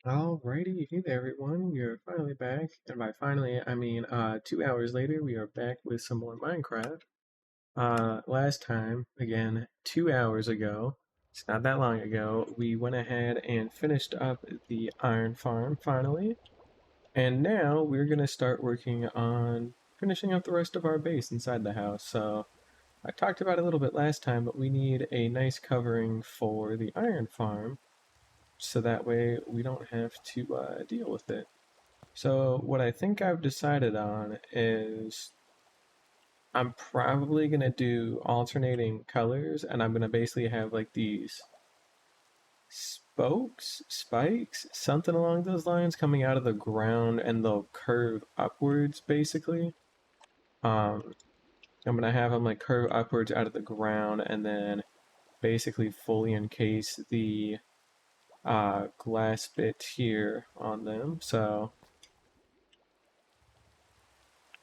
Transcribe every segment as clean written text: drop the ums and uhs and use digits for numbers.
Alrighty, hey there everyone, we are finally back, and by finally I mean 2 hours later we are back with some more Minecraft. Last time, again, 2 hours ago, it's not that long ago, we went ahead and finished up the iron farm finally, and now we're gonna start working on finishing up the rest of our base inside the house. So I talked about it a little bit last time, but we need a nice covering for the iron farm so that way we don't have to deal with it. So what I think I've decided on is I'm probably gonna do alternating colors, and I'm gonna basically have like these spikes, something along those lines, coming out of the ground, and they'll curve upwards basically. Um, I'm gonna have them like curve upwards out of the ground, and then basically fully encase the glass bit here on them. So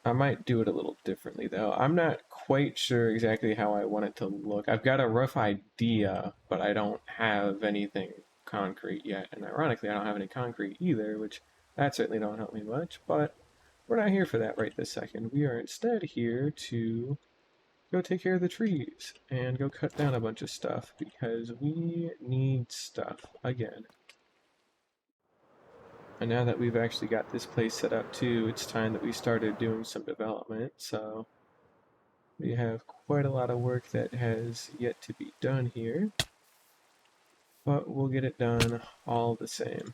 I might do it a little differently though. I'm not quite sure exactly how I want it to look. I've got a rough idea, but I don't have anything concrete yet. And ironically, I don't have any concrete either, which that certainly don't help me much. But we're not here for that right this second. We are instead here to go take care of the trees and go cut down a bunch of stuff because we need stuff again. And now that we've actually got this place set up too, it's time that we started doing some development. So we have quite a lot of work that has yet to be done here, but we'll get it done all the same.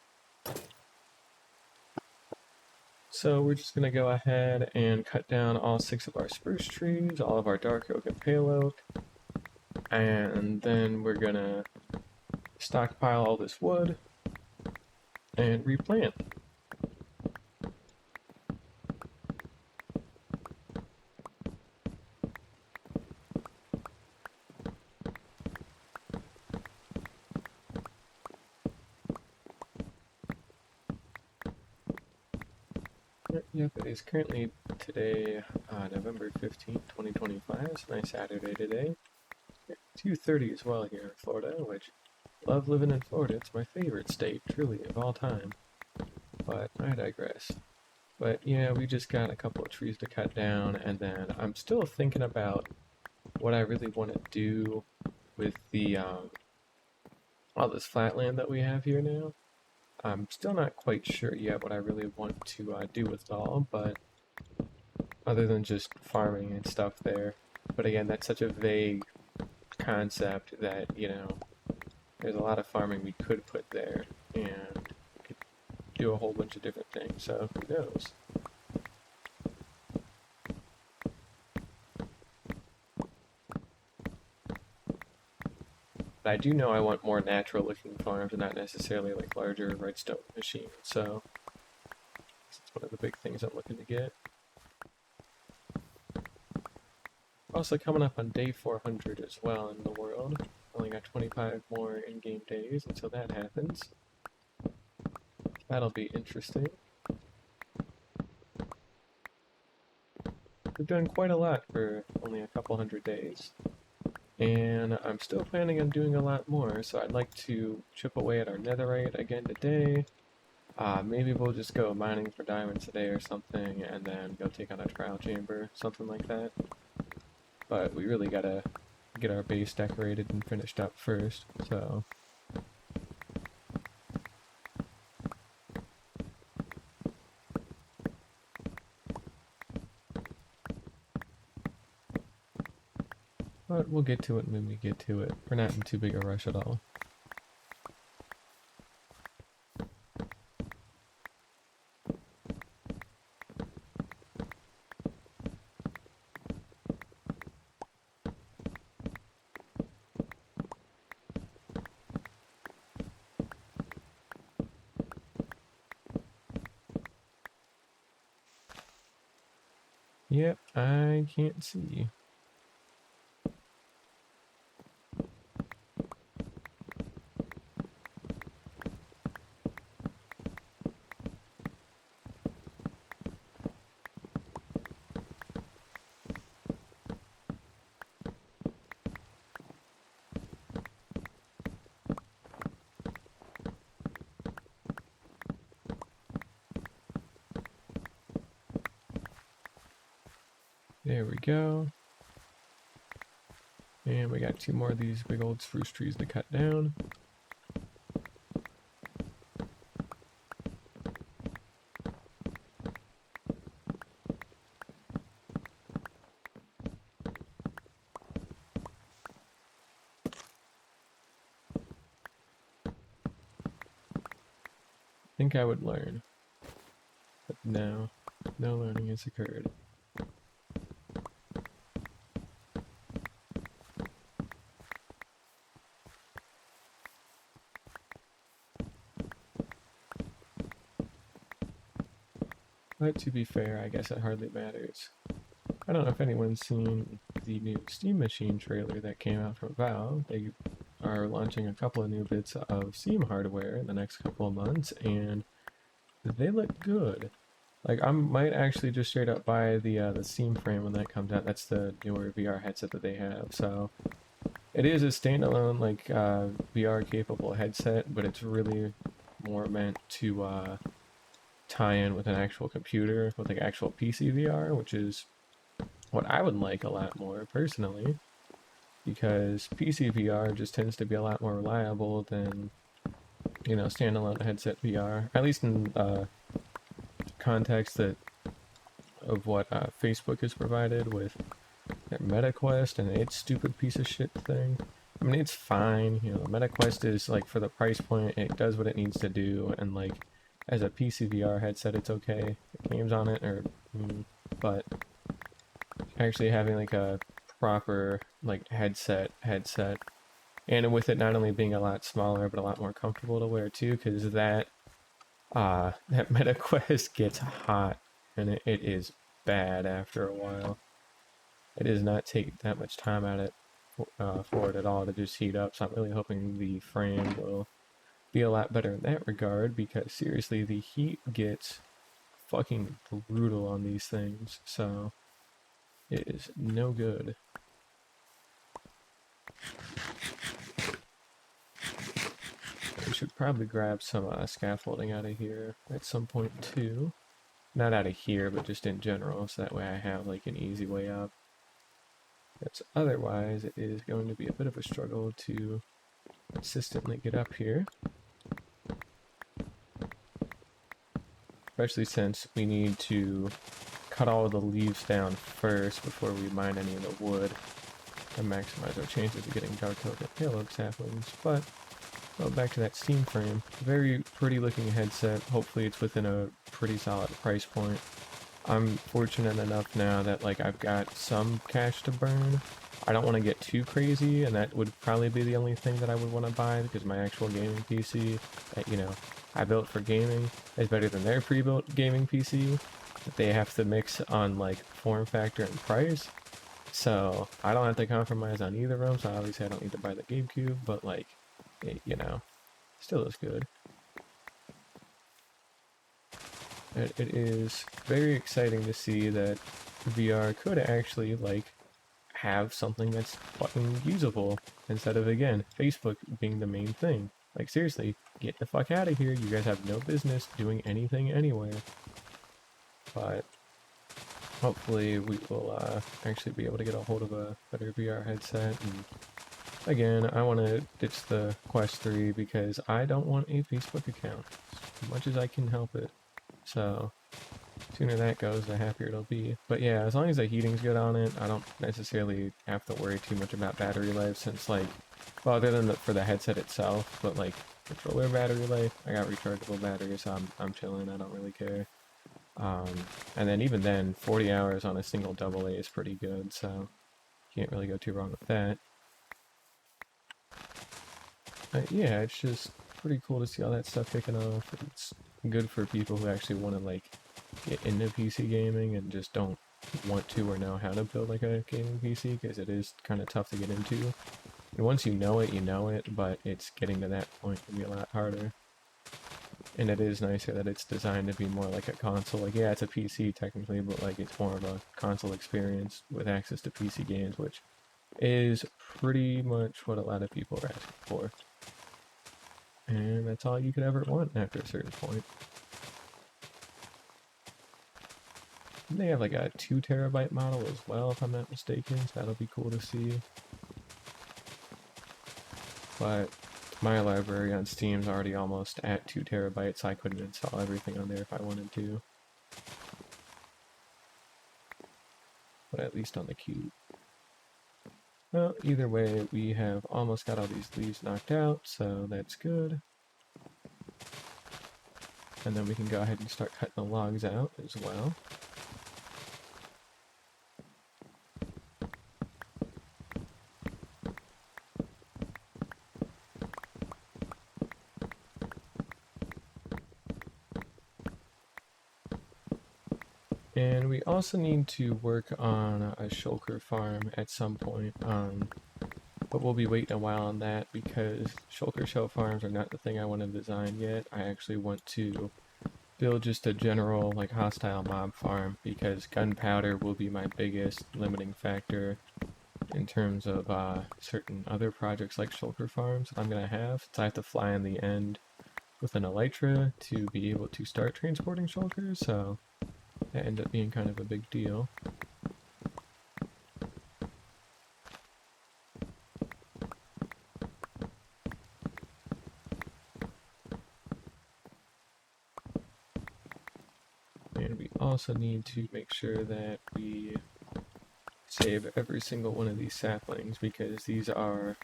So we're just going to go ahead and cut down all 6 of our spruce trees, all of our dark oak and pale oak, and then we're going to stockpile all this wood and replant. Yep, it is currently today, November 15th, 2025. It's a nice Saturday today. 2:30 as well here in Florida, which love living in Florida. It's my favorite state, truly, of all time. But I digress. But yeah, we just got a couple of trees to cut down, and then I'm still thinking about what I really want to do with the all this flat land that we have here now. I'm still not quite sure yet what I really want to do with it all, but other than just farming and stuff there. But again, that's such a vague concept that, there's a lot of farming we could put there and could do a whole bunch of different things, so who knows? But I do know I want more natural looking farms and not necessarily like larger redstone machines, so that's one of the big things I'm looking to get. Also coming up on day 400 as well in the world. Only got 25 more in-game days until that happens. That'll be interesting. We've done quite a lot for only a couple hundred days. And I'm still planning on doing a lot more, so I'd like to chip away at our netherite again today. Maybe we'll just go mining for diamonds today or something, and then go take on a trial chamber, something like that. But we really gotta get our base decorated and finished up first, so... But we'll get to it when we get to it. We're not in too big a rush at all. Yep, I can't see. There we go. And we got 2 more of these big old spruce trees to cut down. Think I would learn, but no learning has occurred. But to be fair, I guess it hardly matters. I don't know if anyone's seen the new Steam Machine trailer that came out from Valve. They are launching a couple of new bits of Steam hardware in the next couple of months, and they look good. Like, I might actually just straight up buy the Steam frame when that comes out. That's the newer VR headset that they have. So it is a standalone like VR capable headset, but it's really more meant to tie in with an actual computer, with like actual PC VR, which is what I would like a lot more personally, because PC VR just tends to be a lot more reliable than, you know, standalone headset VR, at least in context that of what Facebook has provided with their MetaQuest and its stupid piece of shit thing. I mean, it's fine, you know, MetaQuest is like, for the price point, it does what it needs to do, and like as a PC VR headset, it's okay. The games on it are, but actually having like a proper like headset, and with it not only being a lot smaller but a lot more comfortable to wear too, because that MetaQuest gets hot, and it is bad after a while. It does not take that much time at it for it at all to just heat up, so I'm really hoping the frame will be a lot better in that regard, because seriously, the heat gets fucking brutal on these things, so it is no good. We should probably grab some scaffolding out of here at some point too. Not out of here, but just in general, so that way I have like an easy way up. Because otherwise it is going to be a bit of a struggle to consistently get up here. Especially since we need to cut all of the leaves down first before we mine any of the wood and maximize our chances of getting dark oak and pale oak saplings. But back to that Steam frame. Very pretty looking headset. Hopefully it's within a pretty solid price point. I'm fortunate enough now that like I've got some cash to burn. I don't want to get too crazy, and that would probably be the only thing that I would want to buy, because my actual gaming PC that, you know, I built for gaming is better than their pre-built gaming PC that they have to mix on like form factor and price. So I don't have to compromise on either of them, so obviously I don't need to buy the GameCube, but like, you know, still is good. It is very exciting to see that VR could actually like have something that's fucking usable instead of, again, Facebook being the main thing. Like, seriously, get the fuck out of here. You guys have no business doing anything anywhere. But hopefully we will actually be able to get a hold of a better VR headset. And again, I want to ditch the Quest 3 because I don't want a Facebook account as much as I can help it. So sooner that goes, the happier it'll be. But yeah, as long as the heating's good on it, I don't necessarily have to worry too much about battery life, since like, well, other than for the headset itself, but like controller battery life, I got rechargeable batteries, so I'm chilling. I don't really care. And then even then, 40 hours on a single AA is pretty good, so can't really go too wrong with that. Yeah, it's just pretty cool to see all that stuff kicking off. It's good for people who actually want to like get into PC gaming and just don't want to or know how to build like a gaming PC, because it is kind of tough to get into. And once you know it, but it's getting to that point can be a lot harder. And it is nicer that it's designed to be more like a console. Like, yeah, it's a PC technically, but like it's more of a console experience with access to PC games, which is pretty much what a lot of people are asking for. And that's all you could ever want after a certain point. They have like a 2 terabyte model as well, if I'm not mistaken, so that'll be cool to see. But my library on Steam's already almost at 2 terabytes, so I couldn't install everything on there if I wanted to. But at least on the Cube. Well, either way, we have almost got all these leaves knocked out, so that's good. And then we can go ahead and start cutting the logs out as well. And we also need to work on a shulker farm at some point, but we'll be waiting a while on that because shulker shell farms are not the thing I want to design yet. I actually want to build just a general like hostile mob farm because gunpowder will be my biggest limiting factor in terms of certain other projects like shulker farms that I'm going to have. So I have to fly in the end with an elytra to be able to start transporting shulkers, so that ended up being kind of a big deal. And we also need to make sure that we save every single one of these saplings because these are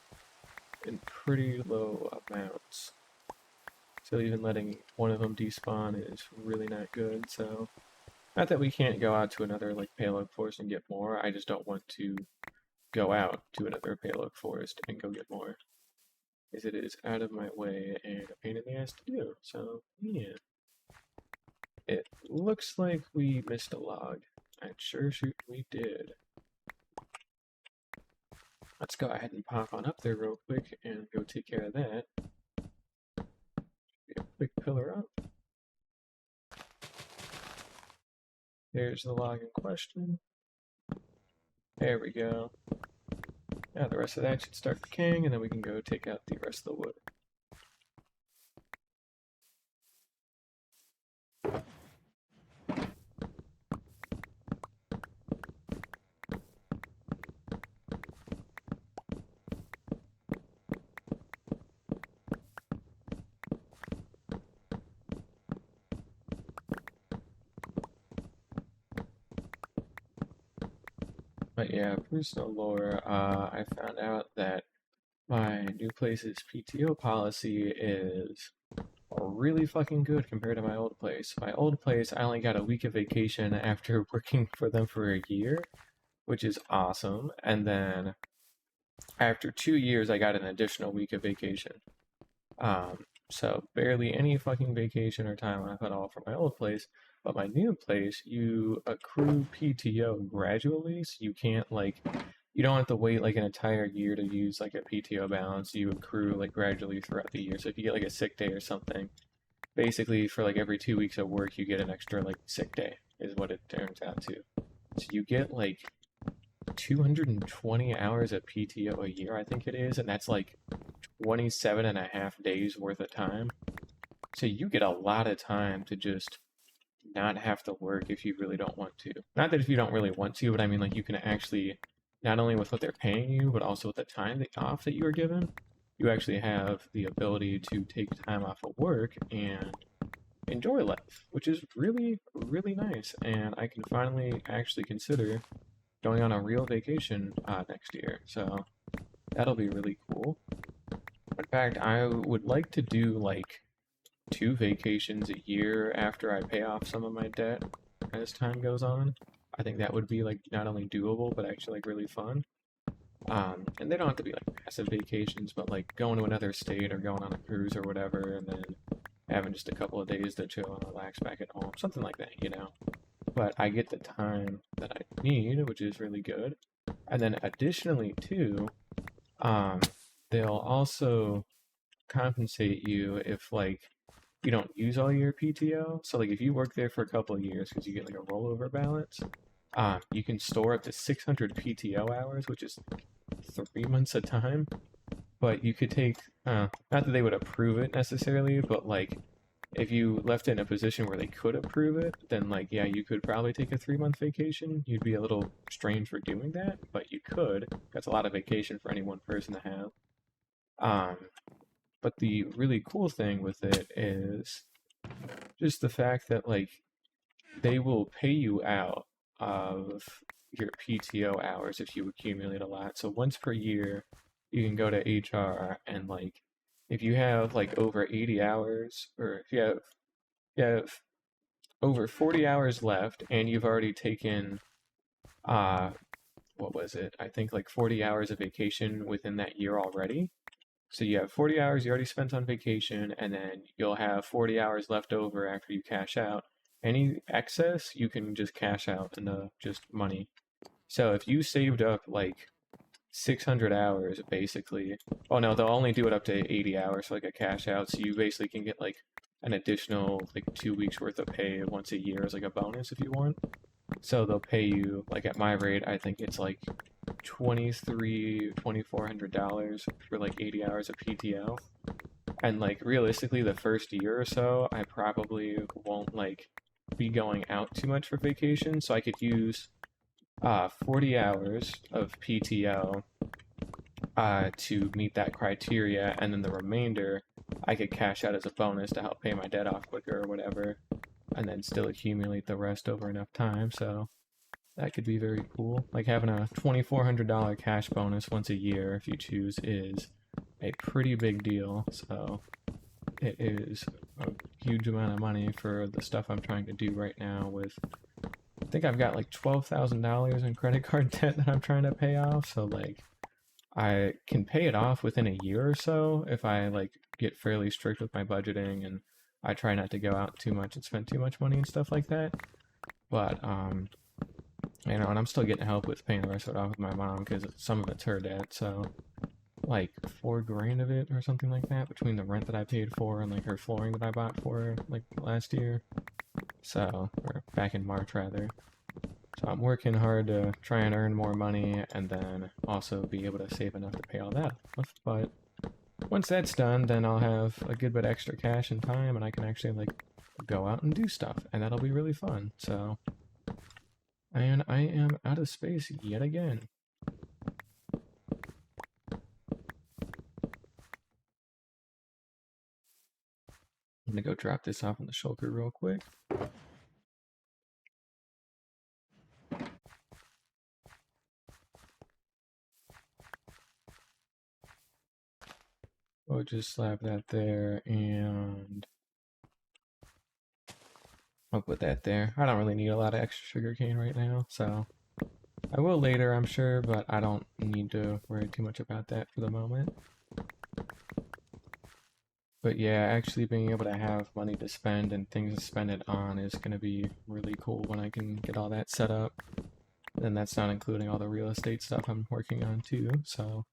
in pretty low amounts. So even letting one of them despawn is really not good, so not that we can't go out to another like payload forest and get more, I just don't want to go out to another payload forest and go get more. Because it is out of my way and a pain in the ass to do, so yeah. It looks like we missed a log. I'd sure shoot we did. Let's go ahead and pop on up there real quick and go take care of that. Get a quick pillar up. There's the log in question. There we go. Now the rest of that should start decaying, and then we can go take out the rest of the wood. But yeah, personal lore, I found out that my new place's PTO policy is really fucking good compared to my old place. My old place, I only got a week of vacation after working for them for a year, which is awesome. And then after 2 years, I got an additional week of vacation. So barely any fucking vacation or time off at all from my old place. But my new place, you accrue PTO gradually, so you can't like, you don't have to wait like an entire year to use like a PTO balance. You accrue like gradually throughout the year. So if you get like a sick day or something, basically for like every 2 weeks of work, you get an extra like sick day, is what it turns out to. So you get like 220 hours of PTO a year, I think it is, and that's like 27 and a half days worth of time. So you get a lot of time to just not have to work if you really don't want to. Not that if you don't really want to, but I mean like you can actually, not only with what they're paying you, but also with the time off that you are given, you actually have the ability to take time off of work and enjoy life, which is really, really nice. And I can finally actually consider going on a real vacation next year. So that'll be really cool. In fact, I would like to do like 2 vacations a year after I pay off some of my debt as time goes on. I think that would be like not only doable, but actually like really fun. And they don't have to be like massive vacations, but like going to another state or going on a cruise or whatever, and then having just a couple of days to chill and relax back at home, something like that, you know. But I get the time that I need, which is really good. And then additionally, too, um, they'll also compensate you if like you don't use all your PTO. So like if you work there for a couple of years because you get like a rollover balance, you can store up to 600 PTO hours, which is 3 months of time. But you could take, not that they would approve it necessarily, but like if you left it in a position where they could approve it, then like yeah, you could probably take a 3 month vacation. You'd be a little strange for doing that, but you could. That's a lot of vacation for any one person to have. Um, but the really cool thing with it is just the fact that like they will pay you out of your PTO hours if you accumulate a lot. So once per year, you can go to HR and like if you have like over 80 hours or if you have over 40 hours left and you've already taken uh what was it? I think like 40 hours of vacation within that year already. So you have 40 hours you already spent on vacation, and then you'll have 40 hours left over after you cash out. Any excess, you can just cash out into just money. So if you saved up like 600 hours, basically, oh no, they'll only do it up to 80 hours, so like a cash out. So you basically can get like an additional like 2 weeks worth of pay once a year as like a bonus if you want. So they'll pay you like at my rate, I think it's like 2,400 dollars for like 80 hours of PTO. And like realistically, the first year or so, I probably won't like be going out too much for vacation, so I could use 40 hours of PTO to meet that criteria, and then the remainder I could cash out as a bonus to help pay my debt off quicker or whatever, and then still accumulate the rest over enough time. So that could be very cool. Like having a $2,400 cash bonus once a year, if you choose, is a pretty big deal. So it is a huge amount of money for the stuff I'm trying to do right now. I think I've got like $12,000 in credit card debt that I'm trying to pay off. So like I can pay it off within a year or so if I like get fairly strict with my budgeting and I try not to go out too much and spend too much money and stuff like that. But you know, and I'm still getting help with paying the rest of it off with my mom because some of it's her debt. So like 4 grand of it or something like that between the rent that I paid for and like her flooring that I bought for her like last year. So, or back in March rather. So I'm working hard to try and earn more money and then also be able to save enough to pay all that off. But once that's done, then I'll have a good bit extra cash and time and I can actually like go out and do stuff and that'll be really fun. So, and I am out of space yet again. I'm gonna go drop this off on the shulker real quick. We'll just slap that there and I'll put that there. I don't really need a lot of extra sugar cane right now, so I will later, I'm sure, but I don't need to worry too much about that for the moment. But yeah, actually being able to have money to spend and things to spend it on is going to be really cool when I can get all that set up. And that's not including all the real estate stuff I'm working on too, so.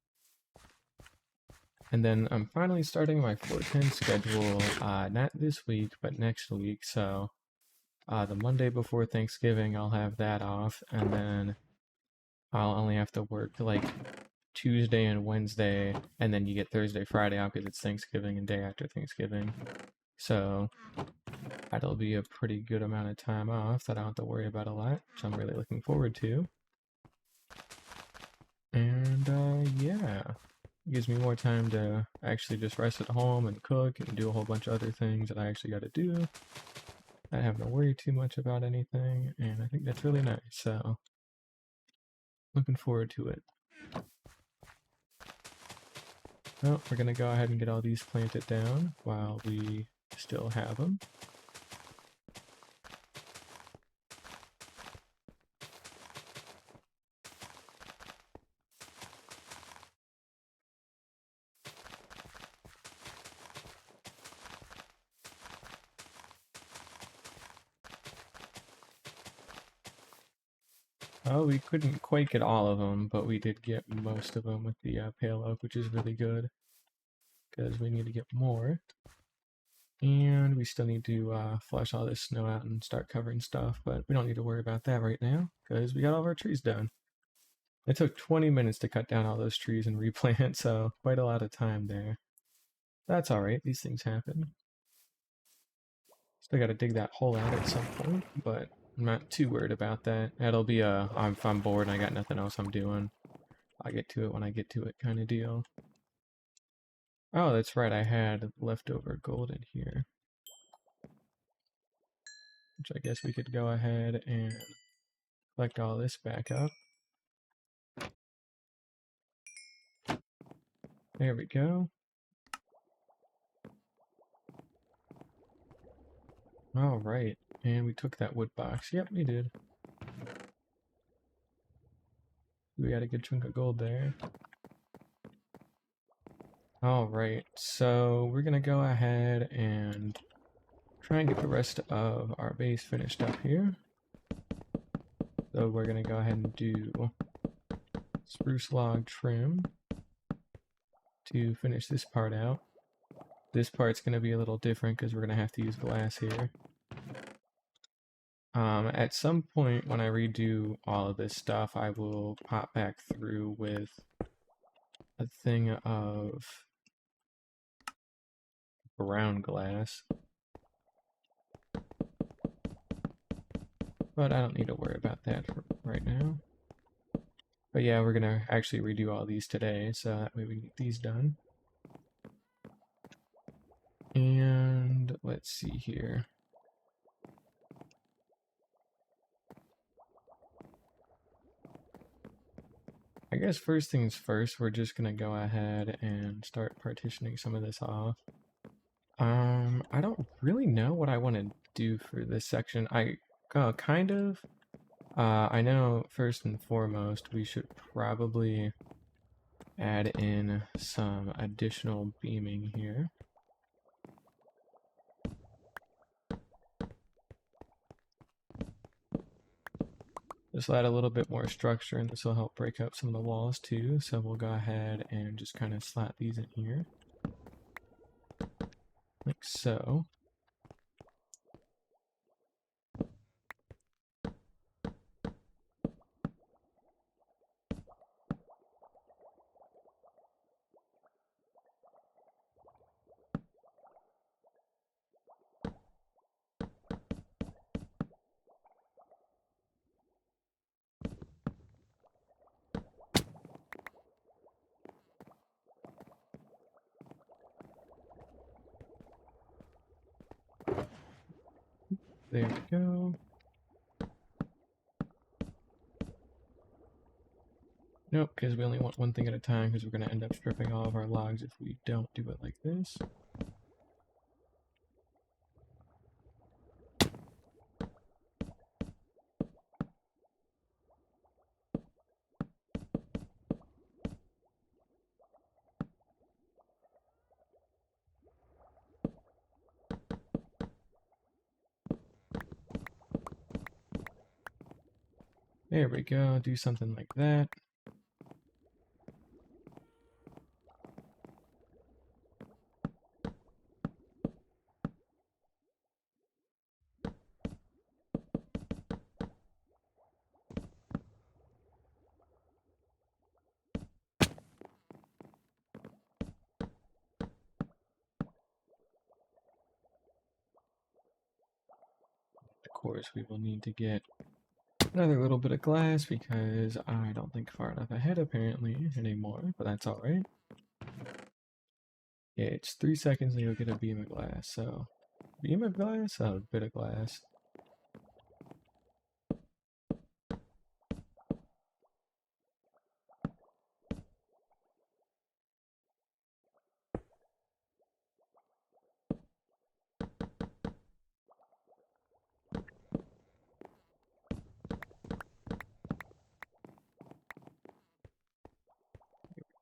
And then I'm finally starting my 410 schedule, not this week, but next week, so the Monday before Thanksgiving I'll have that off, and then I'll only have to work like Tuesday and Wednesday, and then you get Thursday, Friday off because it's Thanksgiving and day after Thanksgiving. So that'll be a pretty good amount of time off that I don't have to worry about a lot, which I'm really looking forward to. And yeah, it gives me more time to actually just rest at home and cook and do a whole bunch of other things that I actually got to do. I don't have to worry too much about anything, and I think that's really nice. So looking forward to it. Well, we're gonna go ahead and get all these planted down while we still have them. Oh, we couldn't quite get all of them, but we did get most of them with the pale oak, which is really good because we need to get more. And we still need to flush all this snow out and start covering stuff, but we don't need to worry about that right now because we got all of our trees done. It took 20 minutes to cut down all those trees and replant, so quite a lot of time there. That's alright, these things happen. Still got to dig that hole out at some point, but I'm not too worried about that. That'll be a if I'm bored and I got nothing else I'm doing, I'll get to it when I get to it kind of deal. Oh, that's right, I had leftover gold in here, which I guess we could go ahead and collect all this back up. There we go. All right, and we took that wood box. Yep, we did. We got a good chunk of gold there. All right, so we're gonna go ahead and try and get the rest of our base finished up here. So we're gonna go ahead and do spruce log trim to finish this part out. This part's gonna be a little different because we're gonna have to use glass here. At some point when I redo all of this stuff, I will pop back through with a thing of brown glass. But I don't need to worry about that for right now. But yeah, we're gonna actually redo all these today, so that way we get these done. And let's see here. I guess first things first, we're just gonna go ahead and start partitioning some of this off. I don't really know what I want to do for this section. I kind of. I know first and foremost we should probably add in some additional beaming here. This will add a little bit more structure, and this will help break up some of the walls too. So we'll go ahead and just kind of slot these in here, like so. There we go. Nope, because we only want one thing at a time, because we're going to end up stripping all of our logs if we don't do it like this. There we go, do something like that. Of course, we will need to get another little bit of glass because I don't think far enough ahead apparently anymore, but that's alright. Yeah, it's 3 seconds and you'll get a beam of glass, so beam of glass? Oh, a bit of glass.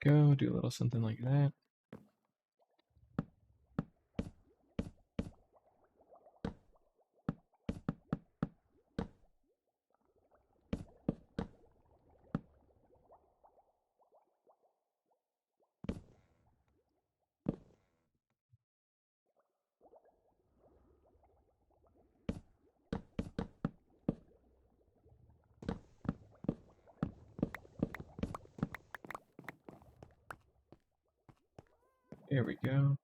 Go, do a little something like that. There we go.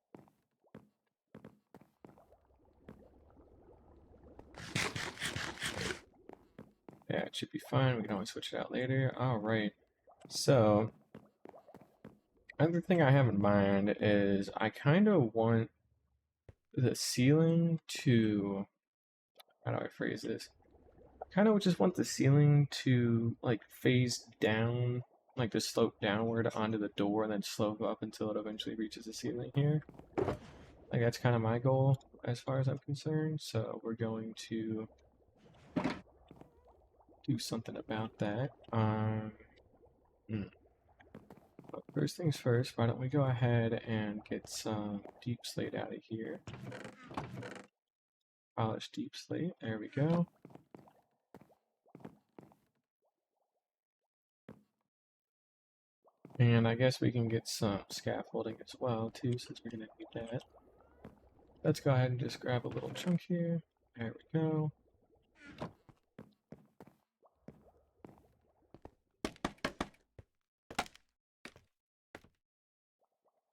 That should be fine. We can always switch it out later. Alright. So, another thing I have in mind is I kind of want the ceiling to, how do I phrase this? Kind of just want the ceiling to like phase down, like to slope downward onto the door and then slope up until it eventually reaches the ceiling here. Like that's kind of my goal as far as I'm concerned. So we're going to do something about that. But first things first, why don't we go ahead and get some deep slate out of here. Polished deep slate, there we go. And I guess we can get some scaffolding as well too, since we're gonna need that. Let's go ahead and just grab a little chunk here. There we go.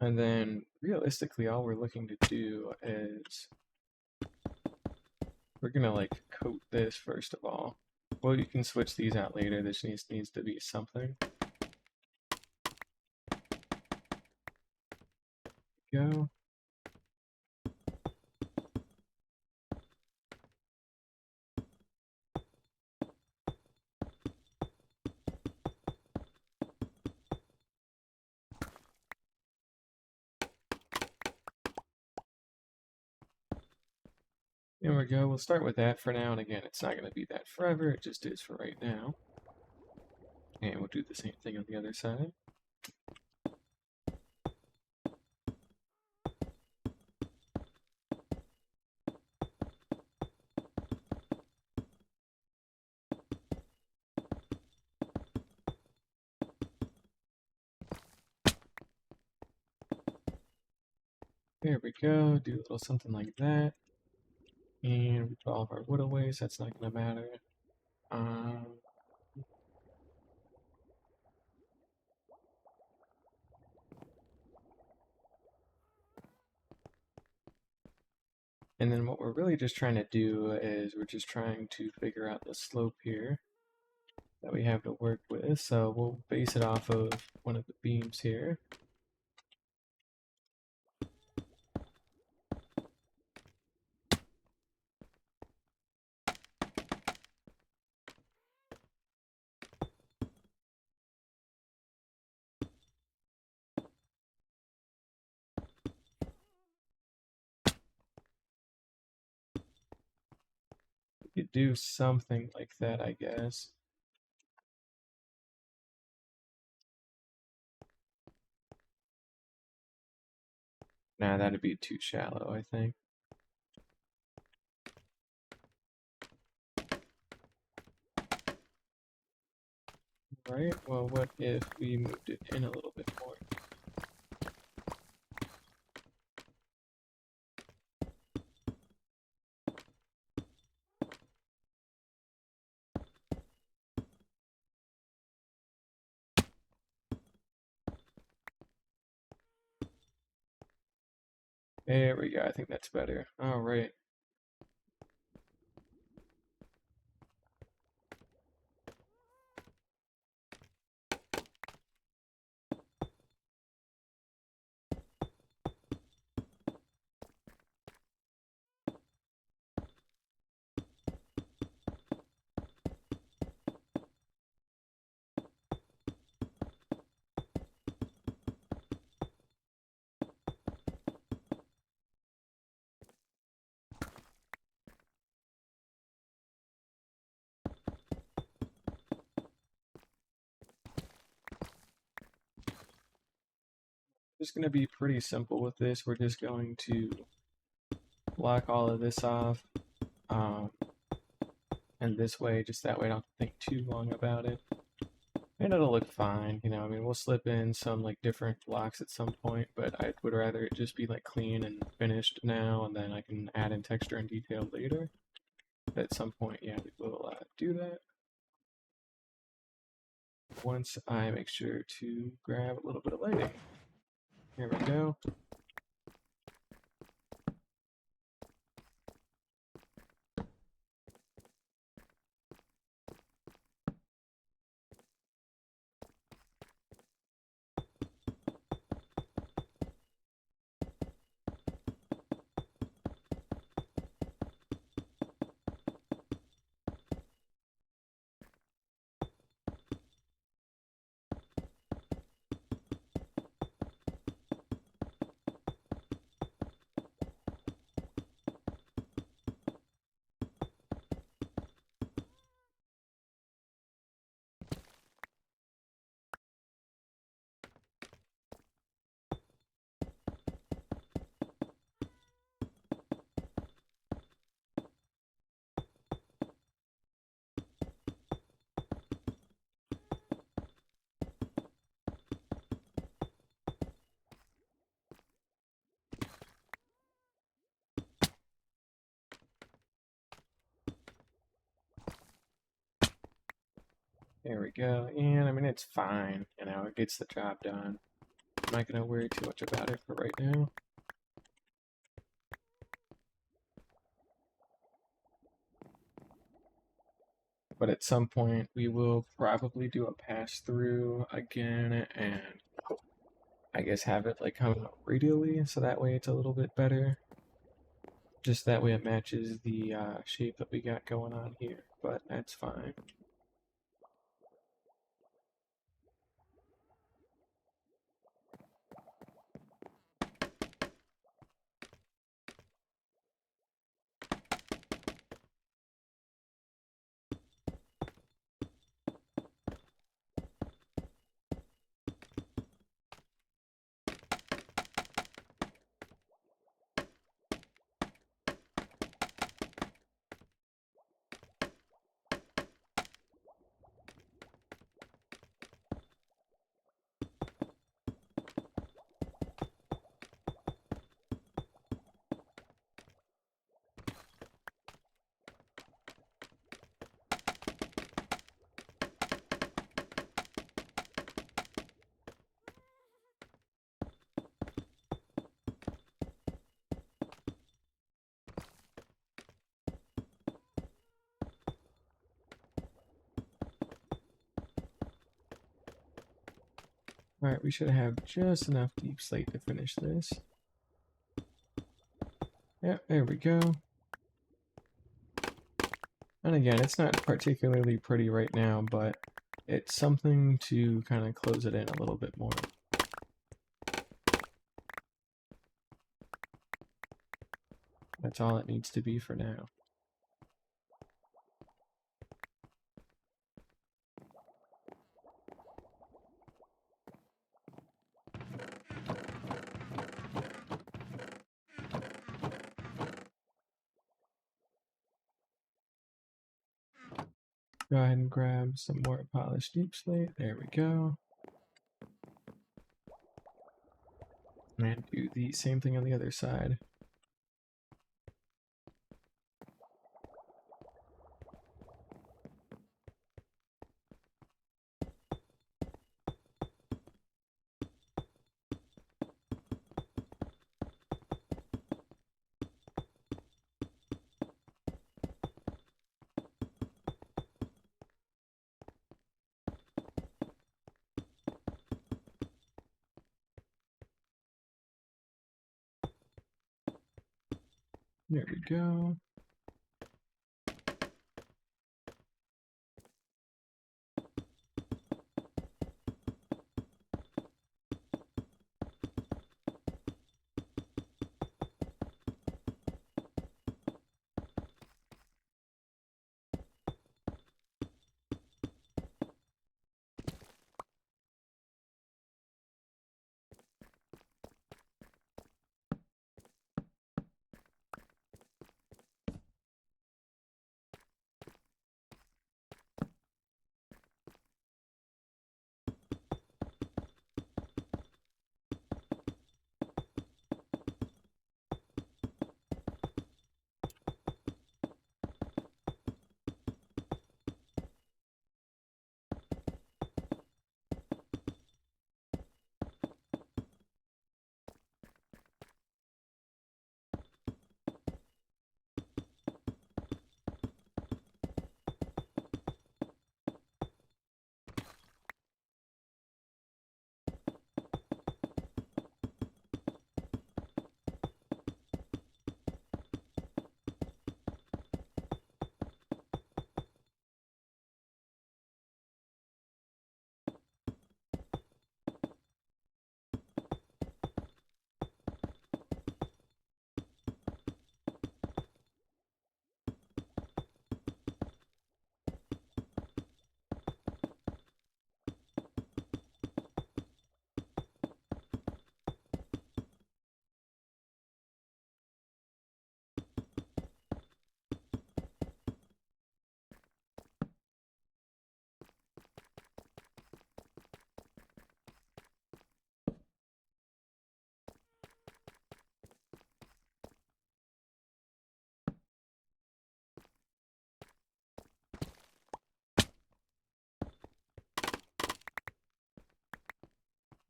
And then realistically all we're looking to do is we're gonna like coat this first of all. Well, you can switch these out later. This needs to be something. Go. There we go. We'll start with that for now. And again, it's not going to be that forever. It just is for right now. And we'll do the same thing on the other side. There we go. Do a little something like that. And we put all of our wood away, so that's not going to matter. And then what we're really just trying to do is we're just trying to figure out the slope here that we have to work with. So we'll base it off of one of the beams here. We could do something like that, I guess. Nah, that'd be too shallow, I think. Right, well, what if we moved it in a little bit more? There we go, I think that's better. Alright. Just going to be pretty simple with this. We're just going to block all of this off. And this way, just that way I don't have to think too long about it. And it'll look fine, you know, I mean, we'll slip in some like different blocks at some point, but I would rather it just be like clean and finished now, and then I can add in texture and detail later. At some point, yeah, we will do that. Once I make sure to grab a little bit of lighting. Here we go. There we go. And I mean, it's fine. You know, it gets the job done. I'm not going to worry too much about it for right now. But at some point, we will probably do a pass through again and I guess have it like coming up radially so that way it's a little bit better. Just that way it matches the shape that we got going on here, but that's fine. Alright, we should have just enough deep slate to finish this. Yep, there we go. And again, it's not particularly pretty right now, but it's something to kind of close it in a little bit more. That's all it needs to be for now. Go ahead and grab some more polished deep slate. There we go. And do the same thing on the other side. There we go.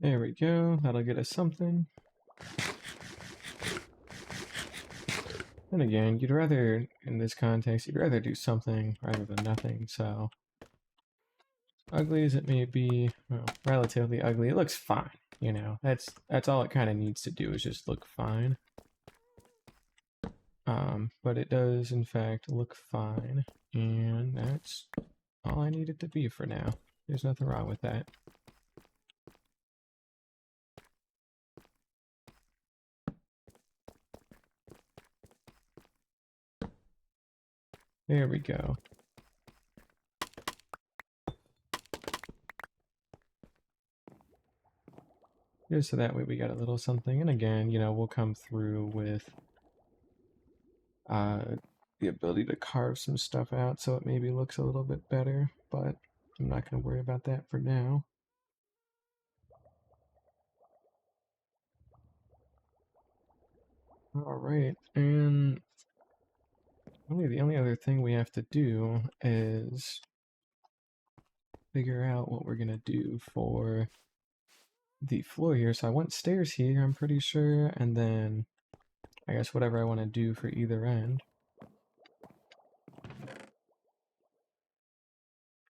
There we go. That'll get us something. And again, you'd rather, in this context, you'd rather do something rather than nothing, so ugly as it may be, well, relatively ugly, it looks fine, you know. That's all it kind of needs to do is just look fine. But it does, in fact, look fine, and that's all I need it to be for now. There's nothing wrong with that. There we go. Just so that way we got a little something, and again, you know, we'll come through with the ability to carve some stuff out so it maybe looks a little bit better, but I'm not going to worry about that for now. Alright, and the only other thing we have to do is figure out what we're going to do for the floor here. So I want stairs here, I'm pretty sure, and then I guess whatever I want to do for either end.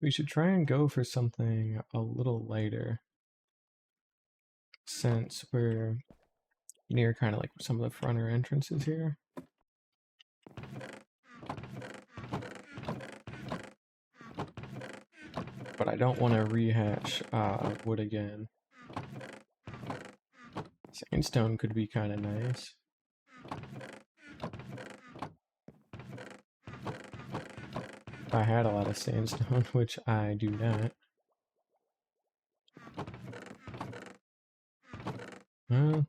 We should try and go for something a little lighter, since we're near kind of like some of the fronter entrances here. But I don't want to rehash wood again. Sandstone could be kind of nice. If I had a lot of sandstone, which I do not. Well,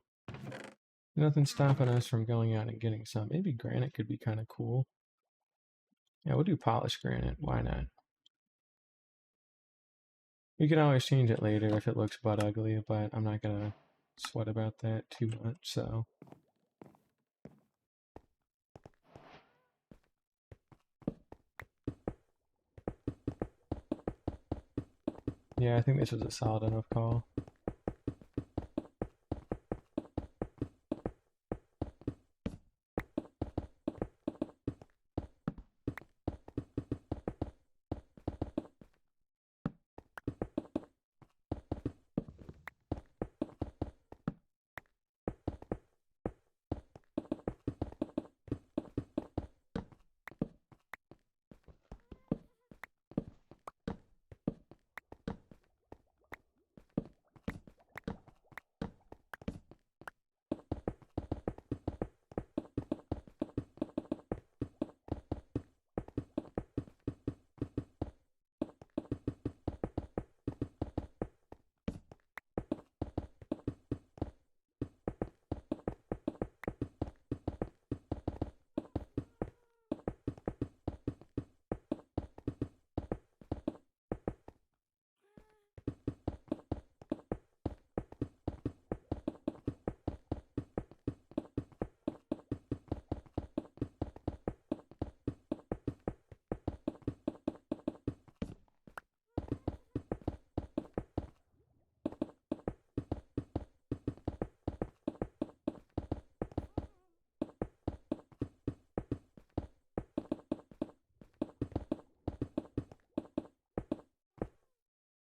nothing stopping us from going out and getting some. Maybe granite could be kind of cool. Yeah, we'll do polished granite. Why not? We can always change it later if it looks butt ugly, but I'm not gonna sweat about that too much, so. Yeah, I think this was a solid enough call.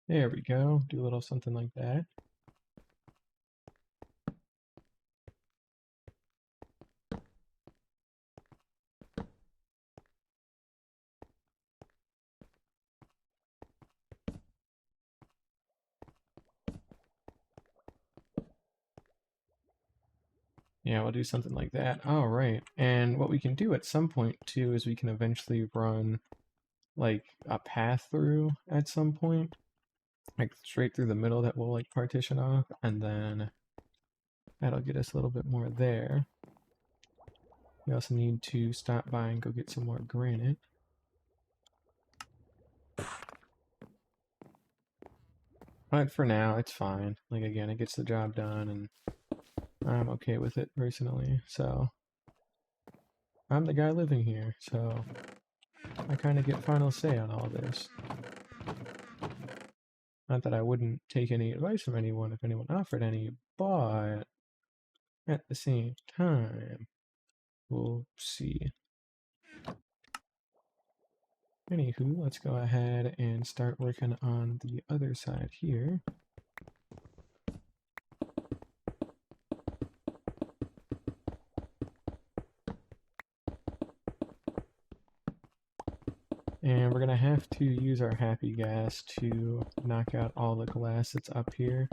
There we go. Do a little something like that. Yeah, we'll do something like that. All right. And what we can do at some point too is we can eventually run like a path through at some point, like straight through the middle that we'll like partition off, and then that'll get us a little bit more there. We also need to stop by and go get some more granite. But for now, it's fine. Like again, it gets the job done, and I'm okay with it personally. So I'm the guy living here, so I kind of get final say on all this. Not that I wouldn't take any advice from anyone if anyone offered any, but at the same time, we'll see. Anywho, let's go ahead and start working on the other side here. And we're going to have to use our happy gas to knock out all the glass that's up here.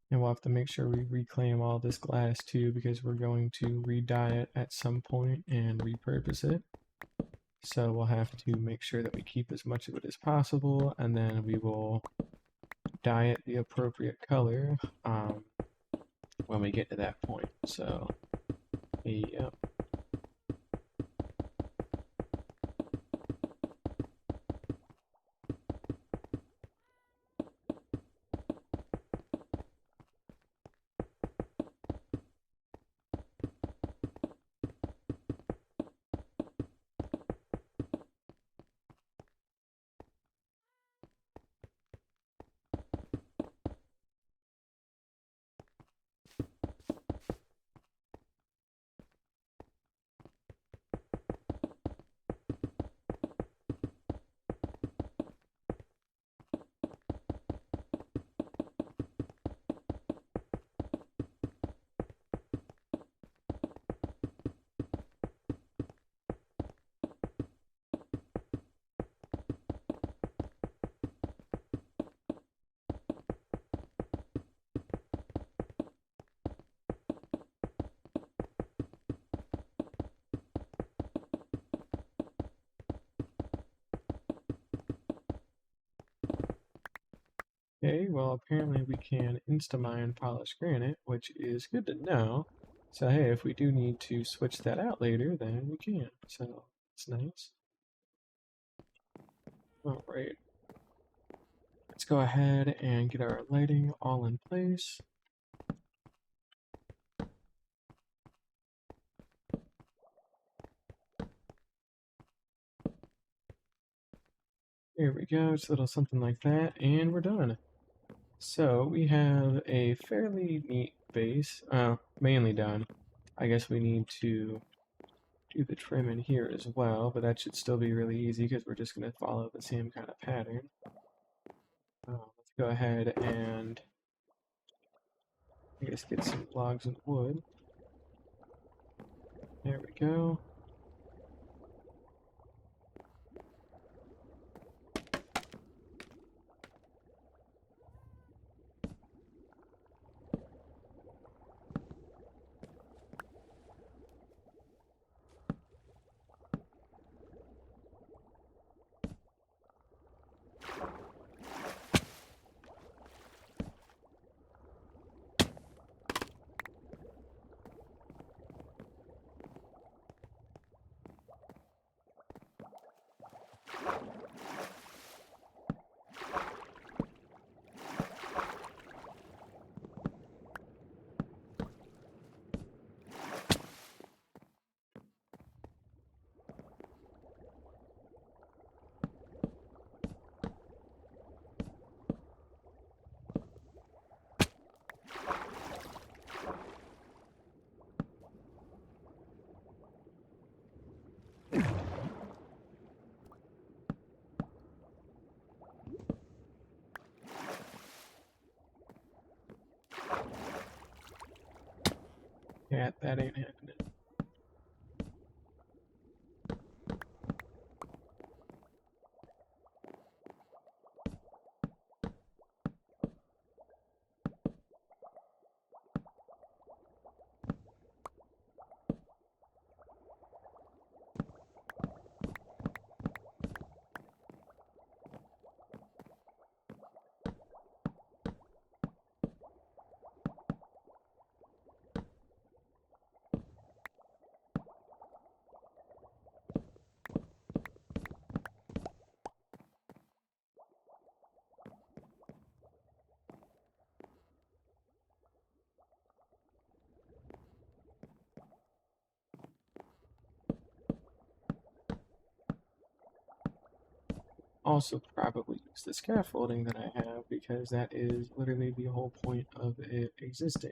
And we'll have to make sure we reclaim all this glass too, because we're going to re-dye it at some point and repurpose it. So we'll have to make sure that we keep as much of it as possible, and then we will dye it the appropriate color when we get to that point. So, yep. Okay, well apparently we can insta-mine polished granite, which is good to know. So hey, if we do need to switch that out later, then we can. So it's nice. Alright. Let's go ahead and get our lighting all in place. There we go, just a little something like that, and we're done. So we have a fairly neat base, mainly done. I guess we need to do the trim in here as well, but that should still be really easy because we're just going to follow the same kind of pattern. Let's go ahead and I guess get some logs and wood. There we go. Yeah, that ain't happening. also probably use the scaffolding that I have because that is literally the whole point of it existing.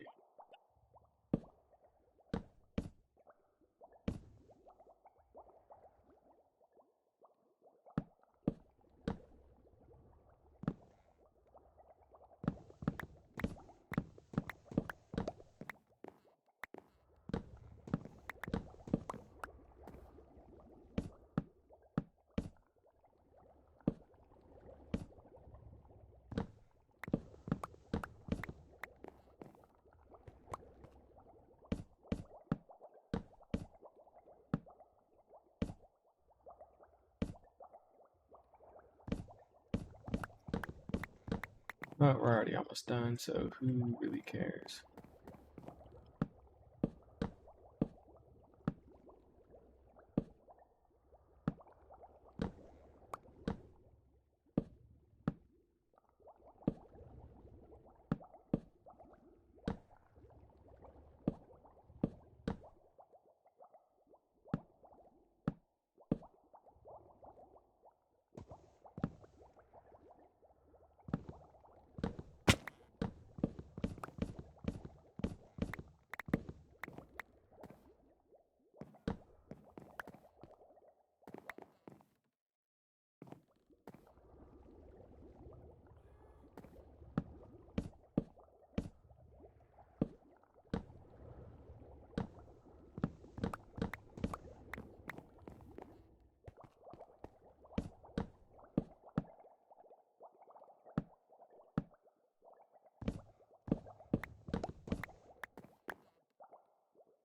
But we're already almost done, so who really cares?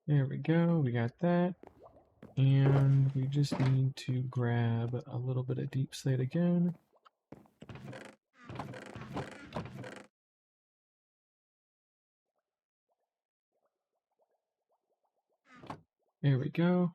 There we go, we got that. And we just need to grab a little bit of deep slate again. There we go.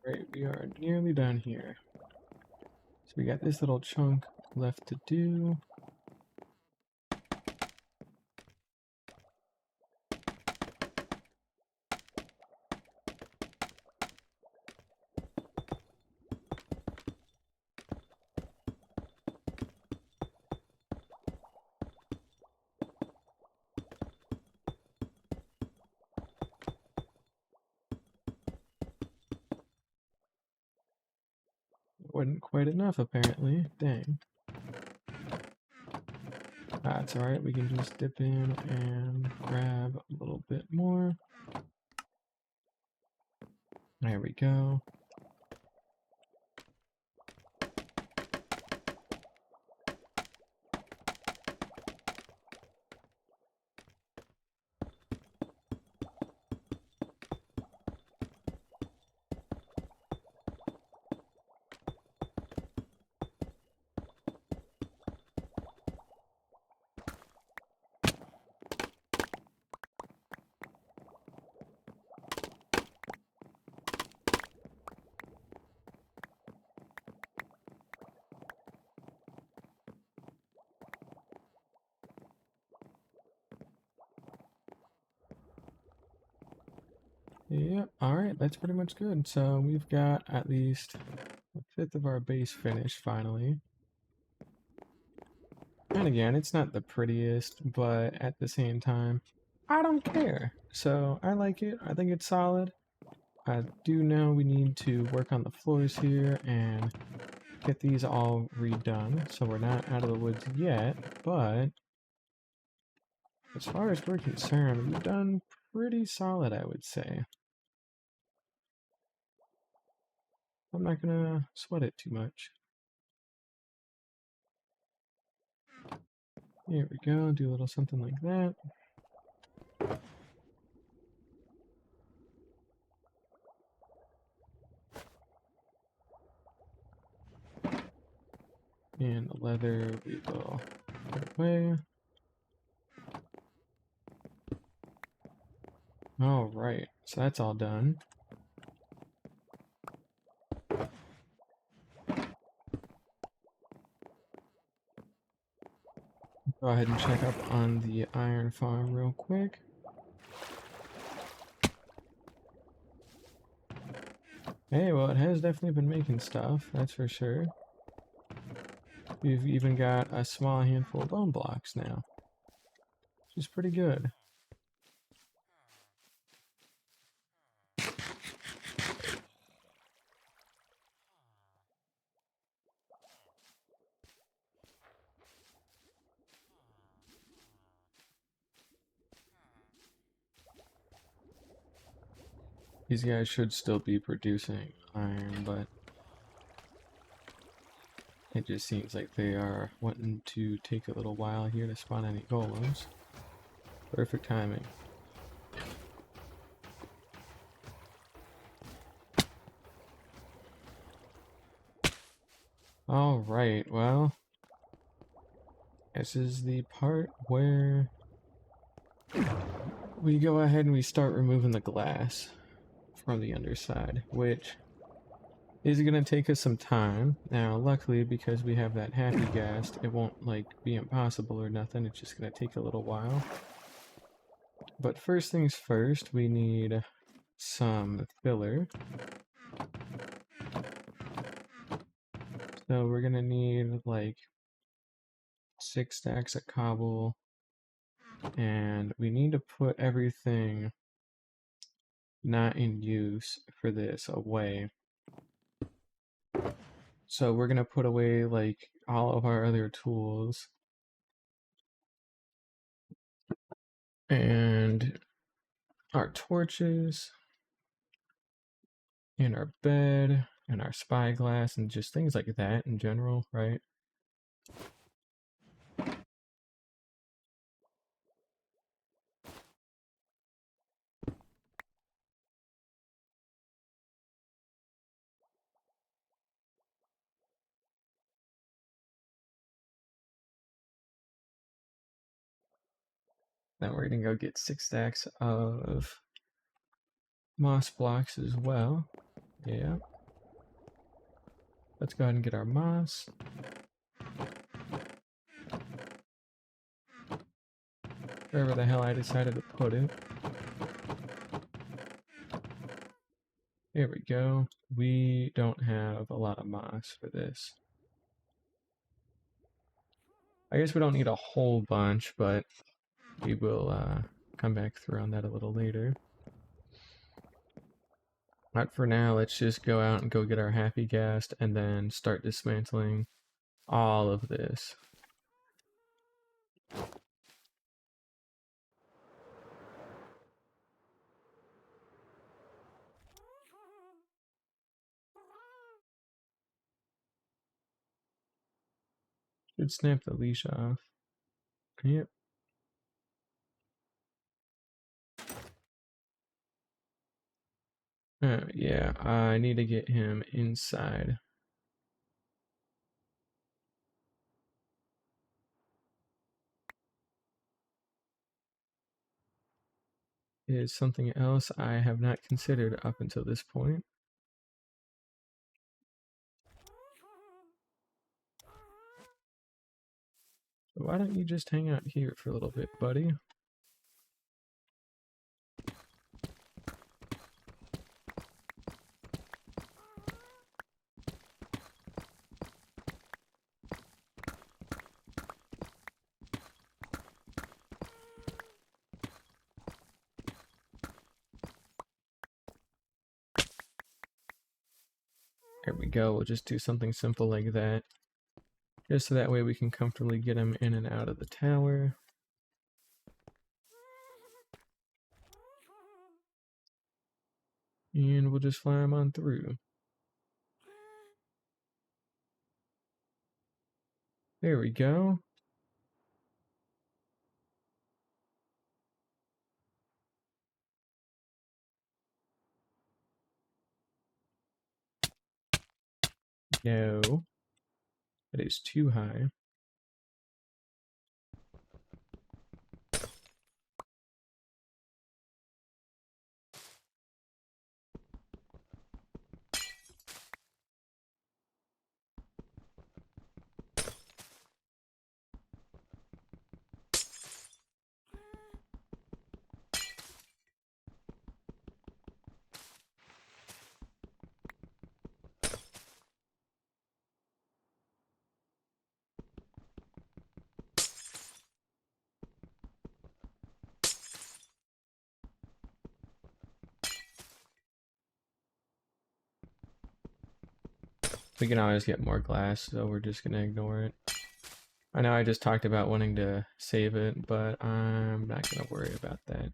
Right, we are nearly done here. So we got this little chunk left to do. Wasn't quite enough, apparently. Dang. That's alright, we can just dip in and grab a little bit more. There we go. Yep, alright, that's pretty much good. So we've got at least a fifth of our base finished finally. And again, it's not the prettiest, but at the same time, I don't care. So I like it. I think it's solid. I do know we need to work on the floors here and get these all redone. So we're not out of the woods yet, but as far as we're concerned, we've done pretty solid, I would say. I'm not gonna sweat it too much. Here we go, do a little something like that. And the leather we will put away. Alright, so that's all done. Go ahead and check up on the iron farm real quick. Hey, well, it has definitely been making stuff, that's for sure. We've even got a small handful of bone blocks now, which is pretty good. These guys should still be producing iron, but it just seems like they are wanting to take a little while here to spawn any golems. Perfect timing. Alright, well, this is the part where we go ahead and we start removing the glass from the underside, which is going to take us some time. Now, luckily, because we have that happy ghast, it won't, like, be impossible or nothing. It's just going to take a little while. But first things first, we need some filler. So we're going to need, like, 6 stacks of cobble. And we need to put everything not in use for this away. So we're going to put away, like, all of our other tools. And our torches, and our bed, and our spyglass, and just things like that in general, right? Then we're gonna go get 6 stacks of moss blocks as well. Yeah. Let's go ahead and get our moss. Wherever the hell I decided to put it. There we go. We don't have a lot of moss for this. I guess we don't need a whole bunch, but we will come back through on that a little later. But for now, let's just go out and go get our happy ghast and then start dismantling all of this. Should snap the leash off. Yep. Yeah, I need to get him inside. Is something else I have not considered up until this point. So why don't you just hang out here for a little bit, buddy? There we go. We'll just do something simple like that. Just so that way we can comfortably get him in and out of the tower. And we'll just fly him on through. There we go. No, that is too high. We can always get more glass, so we're just gonna ignore it. I know I just talked about wanting to save it, but I'm not gonna worry about that.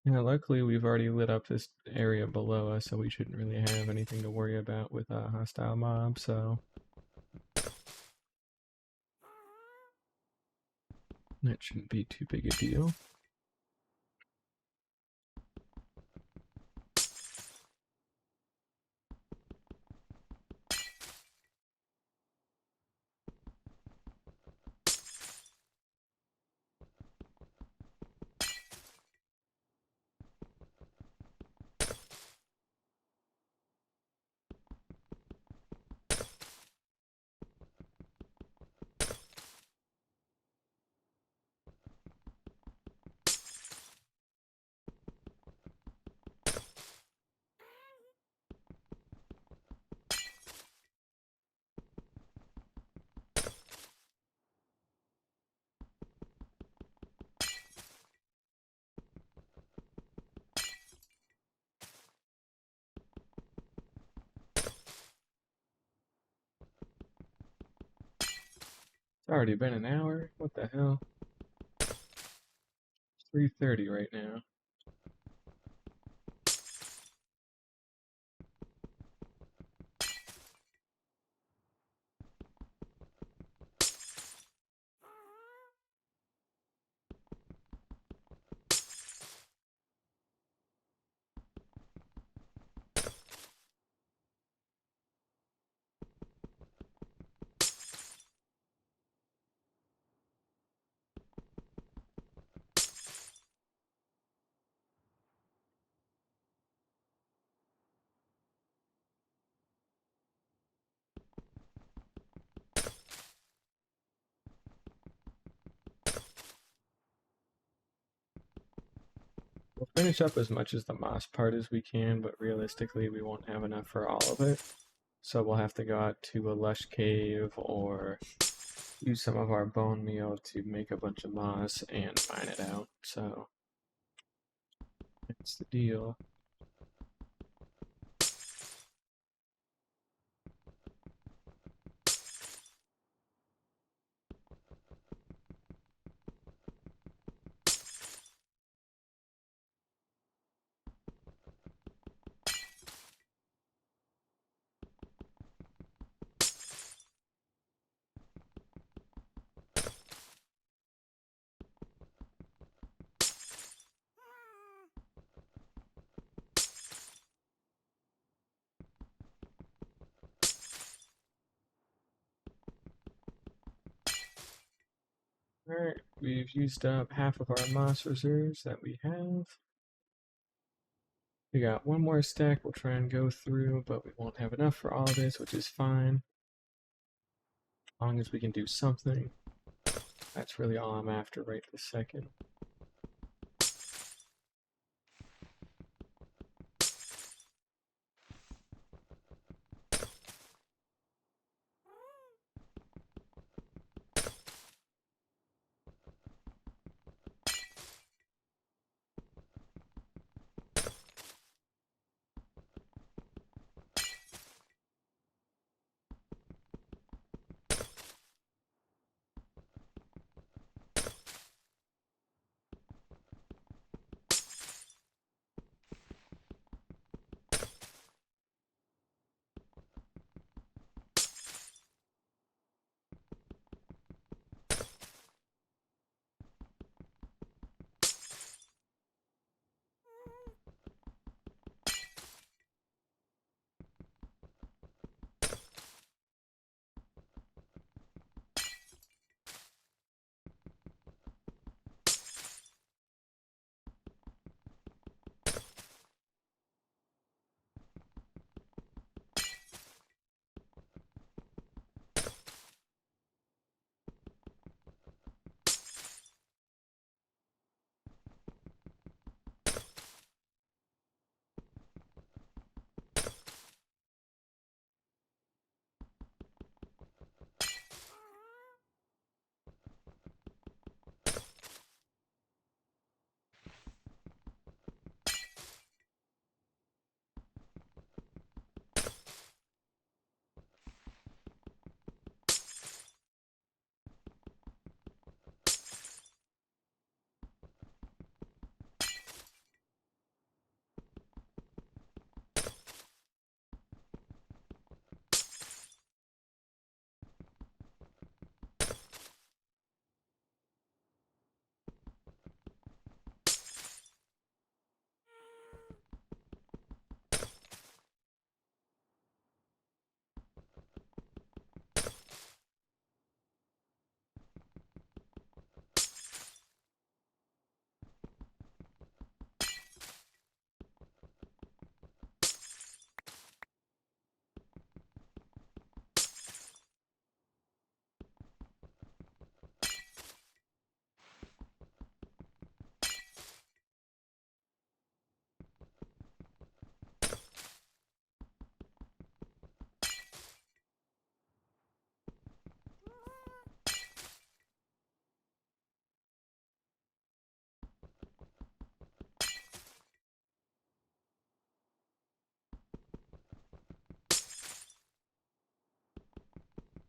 Yeah, luckily we've already lit up this area below us, so we shouldn't really have anything to worry about with a hostile mob, so that shouldn't be too big a deal. It's already been an hour? What the hell? It's 3:30 right now. We'll finish up as much as the moss part as we can, but realistically we won't have enough for all of it. So we'll have to go out to a lush cave or use some of our bone meal to make a bunch of moss and mine it out. So that's the deal. Alright, we've used up half of our moss reserves that we have. We got one more stack we'll try and go through, but we won't have enough for all of this, which is fine. As long as we can do something. That's really all I'm after right this second.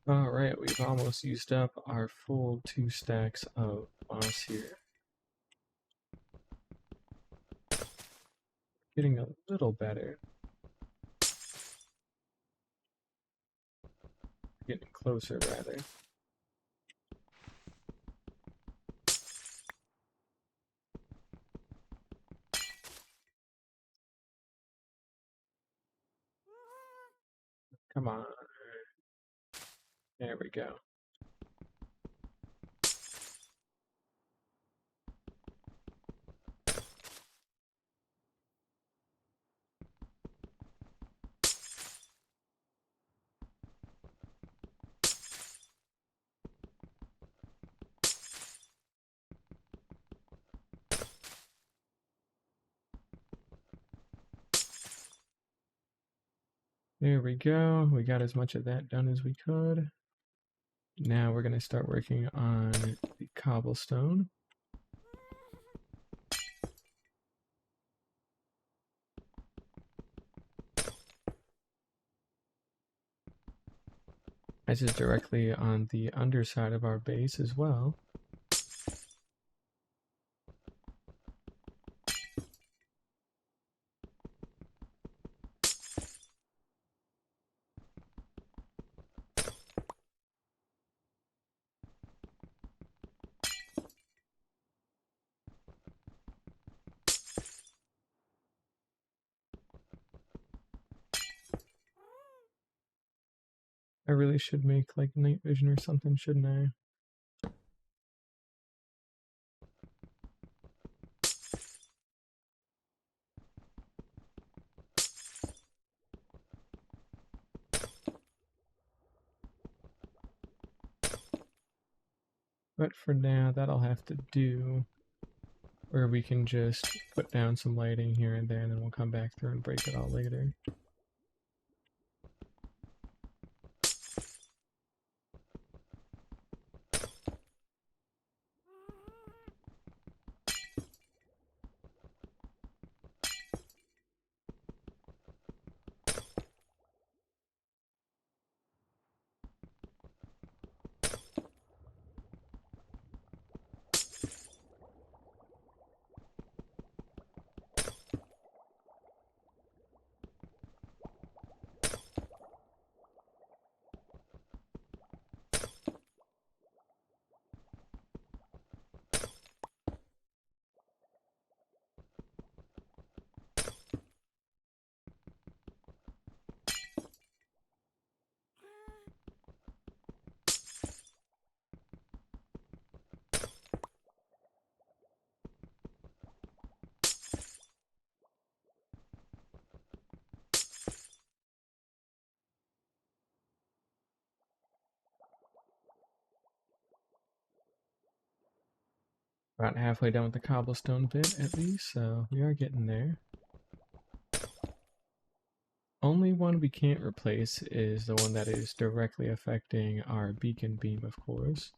Alright, we've almost used up our full 2 stacks of moss here. Getting a little better. Getting closer, rather. Come on. There we go. There we go. We got as much of that done as we could. Now we're going to start working on the cobblestone. This is directly on the underside of our base as well. I really should make like night vision or something, shouldn't I? But for now, that'll have to do. Or we can just put down some lighting here and there, and then we'll come back through and break it all later. About halfway done with the cobblestone bit at least, so we are getting there. Only one we can't replace is the one that is directly affecting our beacon beam, of course.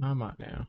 I'm on now.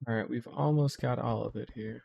Alright, we've almost got all of it here.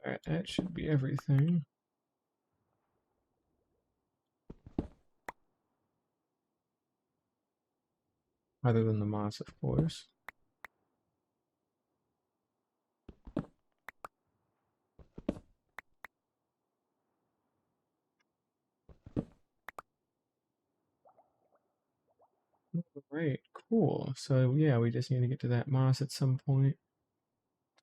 Alright, that should be everything. Other than the moss, of course. Great, cool. So yeah, we just need to get to that moss at some point.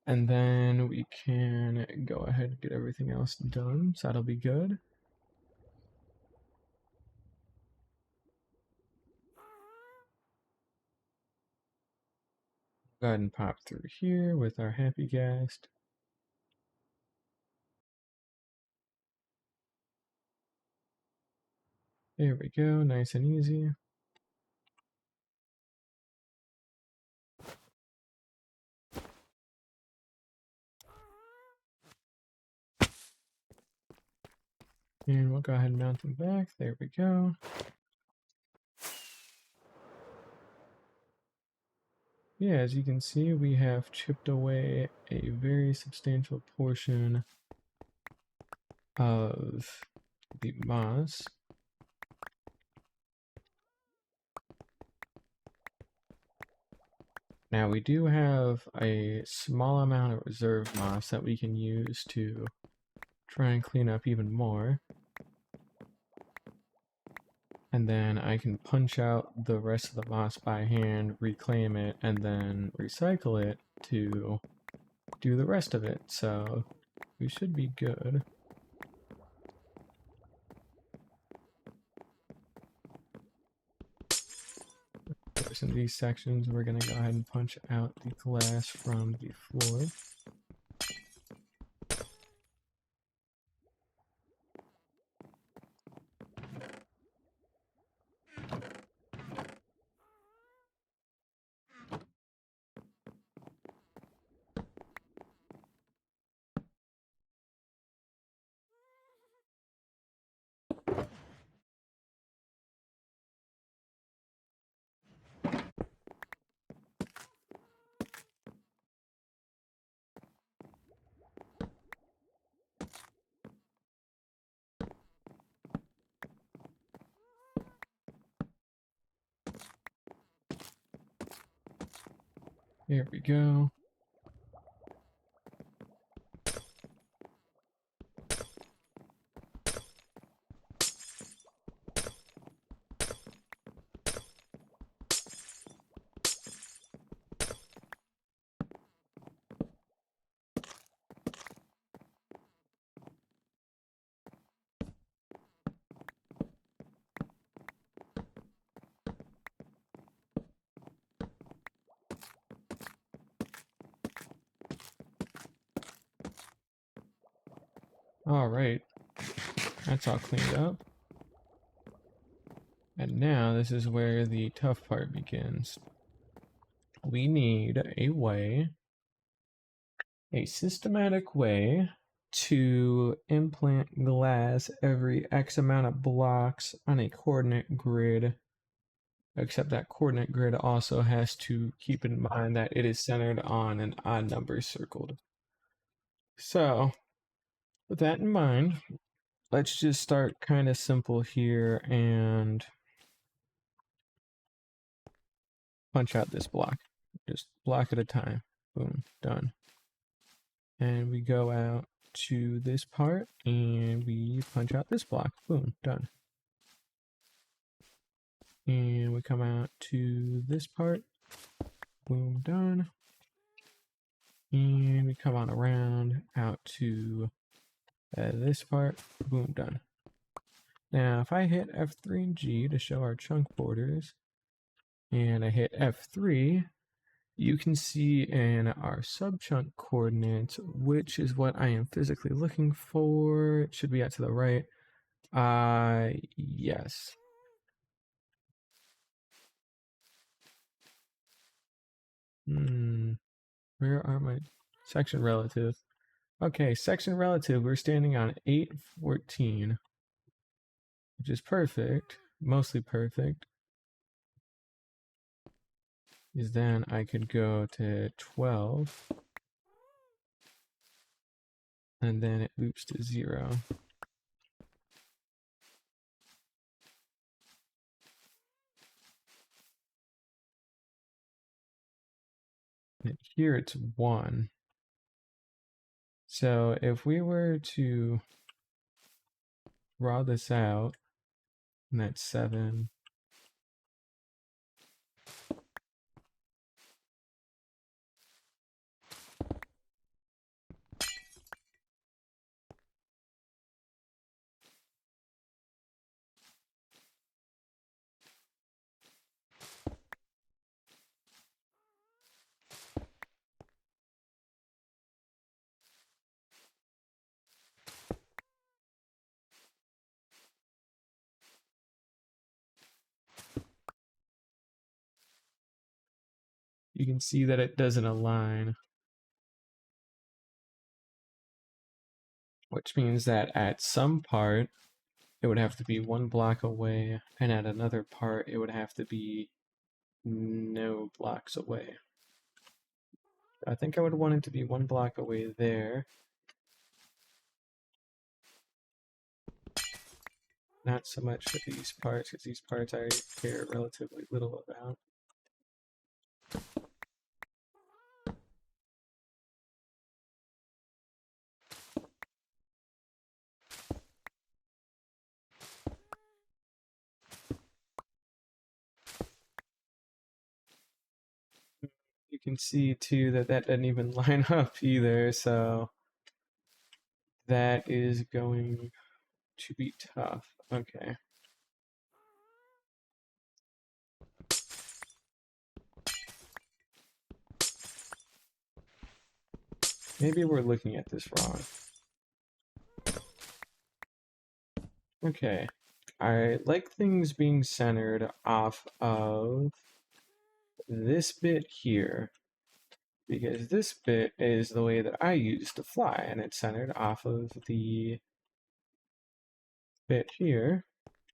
And then we can go ahead and get everything else done. So that'll be good. Go ahead and pop through here with our happy guest. There we go, nice and easy. And we'll go ahead and mount them back. There we go. Yeah, as you can see, we have chipped away a very substantial portion of the moss. Now we do have a small amount of reserve moss that we can use to try and clean up even more. And then I can punch out the rest of the moss by hand, reclaim it, and then recycle it to do the rest of it. So we should be good. In these sections, we're going to go ahead and punch out the glass from the floor. There we go. All right, that's all cleaned up. And now this is where the tough part begins. We need a way, a systematic way to implant glass every X amount of blocks on a coordinate grid, except that coordinate grid also has to keep in mind that it is centered on an odd number circled. So, with that in mind, let's just start kind of simple here and punch out this block. Just block at a time. Boom, done. And we go out to this part and we punch out this block. Boom, done. And we come out to this part. Boom, done. And we come on around out to this part. Boom, done. Now, if I hit F3 and G to show our chunk borders, and I hit F3, you can see in our subchunk coordinates, which is what I am physically looking for. It should be out to the right. Yes. Where are my section relative? Okay, section relative, we're standing on 814, which is perfect, mostly perfect. Is then I could go to 12, and then it loops to 0. And here it's 1. So if we were to draw this out, and that's 7, you can see that it doesn't align, which means that at some part, it would have to be 1 block away, and at another part, it would have to be no blocks away. I think I would want it to be 1 block away there. Not so much for these parts, because these parts I care relatively little about. You can see too that that didn't even line up either, so that is going to be tough. Okay. Maybe we're looking at this wrong. Okay. I like things being centered off of this bit here, because this bit is the way that I use to fly, and it's centered off of the bit here.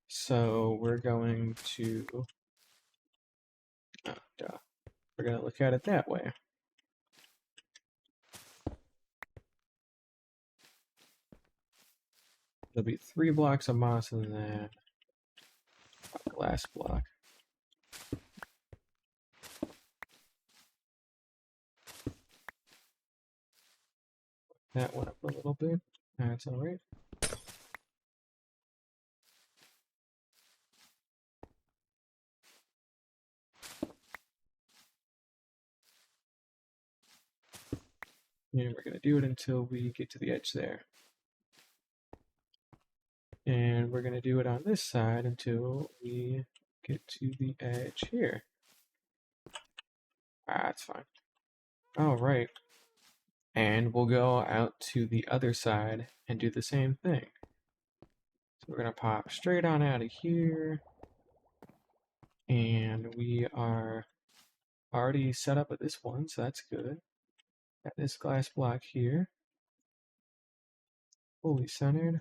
So we're going to, we're going to look at it that way. There'll be 3 blocks of moss and then a glass block. That went up a little bit. That's all right. And we're going to do it until we get to the edge there. And we're going to do it on this side until we get to the edge here. That's fine. All right. And we'll go out to the other side and do the same thing. So we're going to pop straight on out of here. And we are already set up at this one, so that's good. Got this glass block here. Fully centered.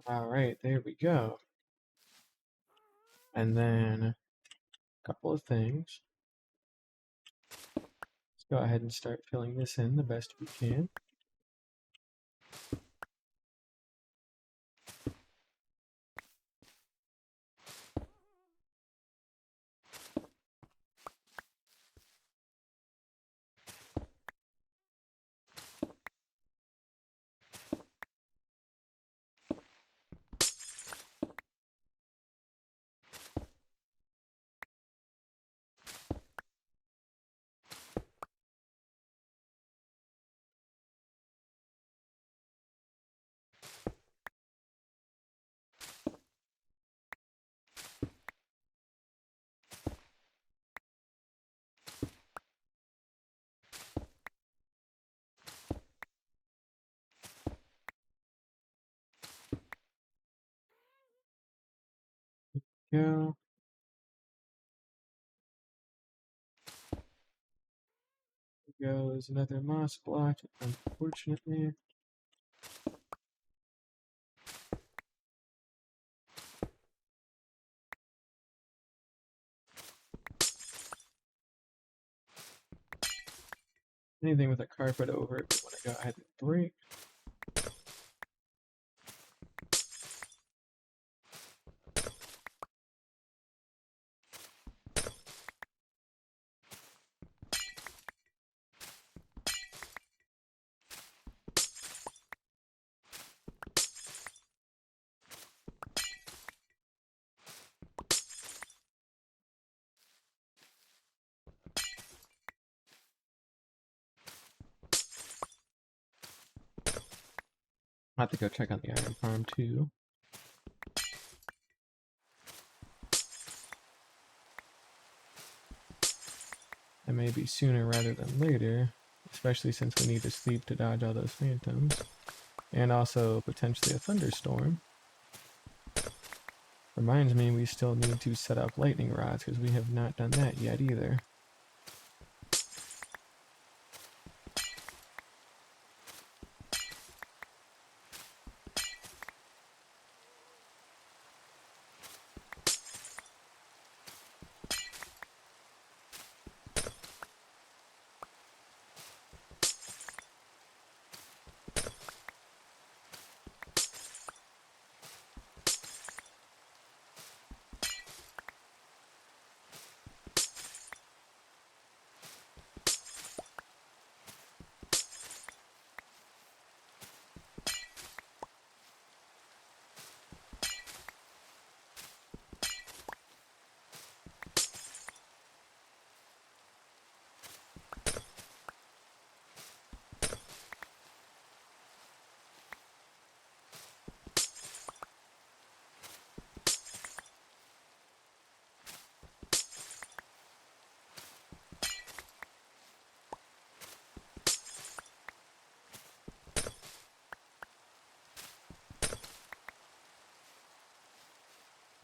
All right, there we go. And then a couple of things. Let's go ahead and start filling this in the best we can. Go. There goes another moss block, unfortunately. Anything with a carpet over it, we want to go ahead and break. I'll have to go check on the iron farm too. And maybe sooner rather than later, especially since we need to sleep to dodge all those phantoms. And also potentially a thunderstorm. Reminds me we still need to set up lightning rods because we have not done that yet either.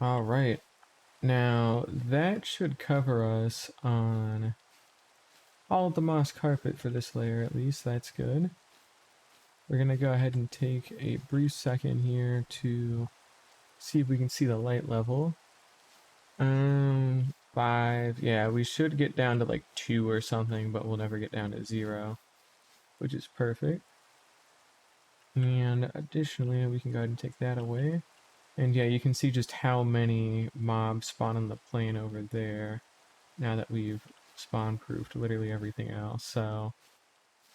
Alright, now that should cover us on all of the moss carpet for this layer at least, that's good. We're going to go ahead and take a brief second here to see if we can see the light level. 5, yeah, we should get down to like 2 or something, but we'll never get down to 0, which is perfect. And additionally, we can go ahead and take that away. And yeah, you can see just how many mobs spawn on the plane over there now that we've spawn-proofed literally everything else. So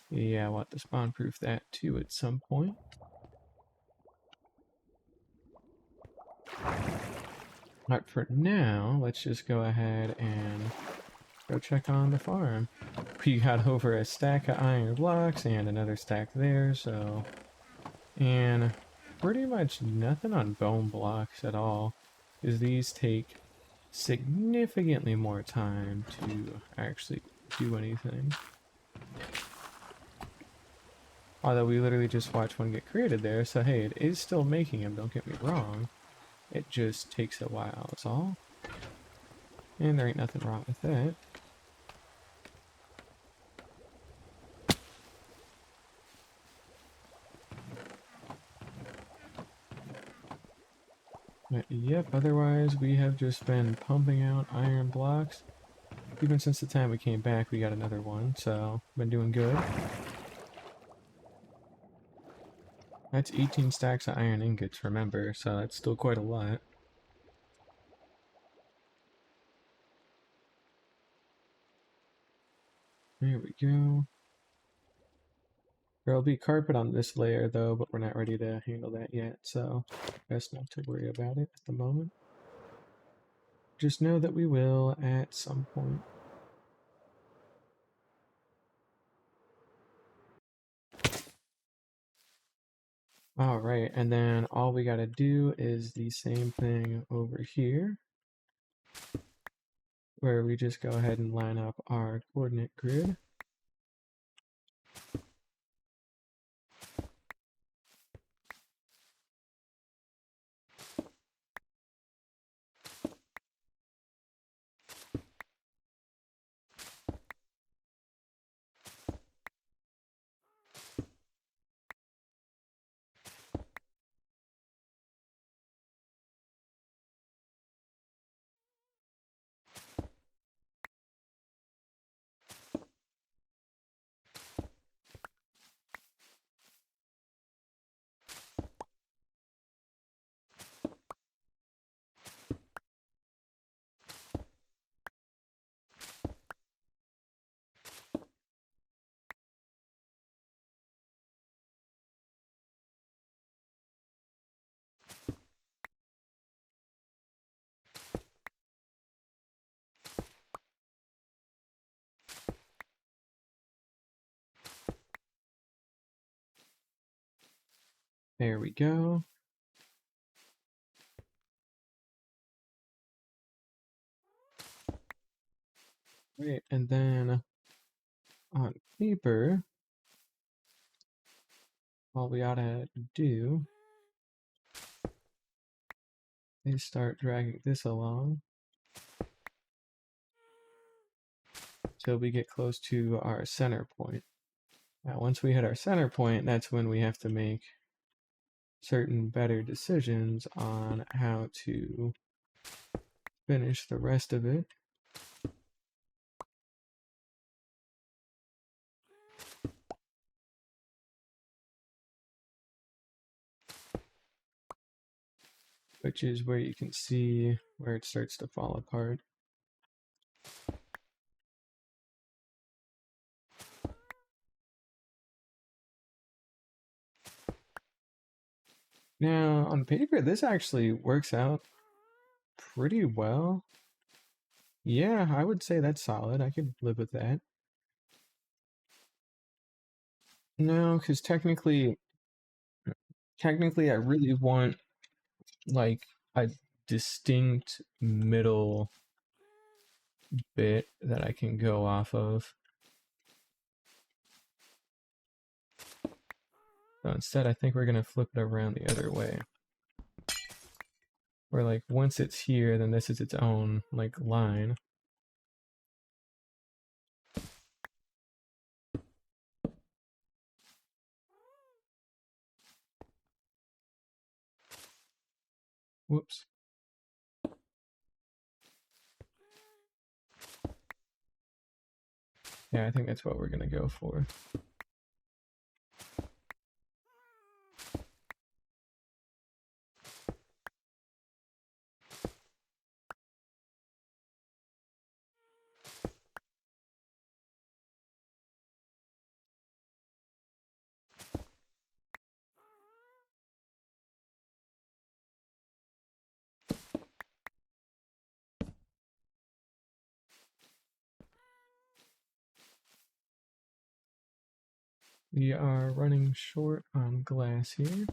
yeah, we'll have to spawn-proof that too at some point. But for now, let's just go ahead and go check on the farm. We got over a stack of iron blocks and another stack there, so... And pretty much nothing on bone blocks at all, because these take significantly more time to actually do anything. Although we literally just watched one get created there, so hey, it is still making them, don't get me wrong. It just takes a while, that's all. And there ain't nothing wrong with that. But yep, otherwise we have just been pumping out iron blocks. Even since the time we came back, we got another one, so been doing good. That's 18 stacks of iron ingots, remember, so that's still quite a lot. There we go. There'll be carpet on this layer though, but we're not ready to handle that yet, so best not to worry about it at the moment. Just know that we will at some point. Alright, and then all we gotta do is the same thing over here, where we just go ahead and line up our coordinate grid. There we go. Right, and then on paper, all we gotta do is start dragging this along till we get close to our center point. Now, once we hit our center point, that's when we have to make certain better decisions on how to finish the rest of it. Which is where you can see where it starts to fall apart. Now, on paper, this actually works out pretty well. Yeah, I would say that's solid. I could live with that. No, because technically, I really want like a distinct middle bit that I can go off of. So instead, I think we're gonna flip it around the other way. Where like once it's here, then this is its own like line. Whoops. Yeah, I think that's what we're gonna go for. We are running short on glass here.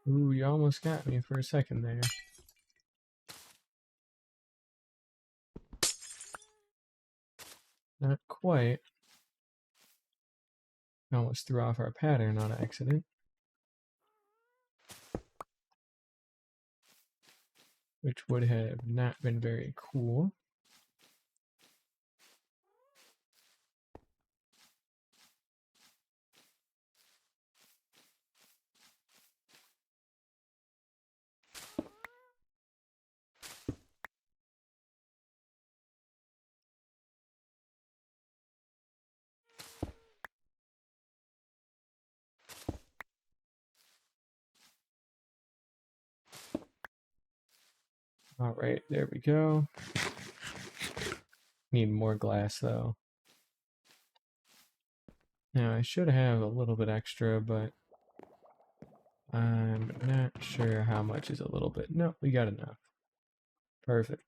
Ooh, you almost got me for a second there. Not quite. Almost threw off our pattern on accident, which would have not been very cool. All right, there we go. Need more glass though. Now I should have a little bit extra, but I'm not sure how much is a little bit. No, we got enough. Perfect.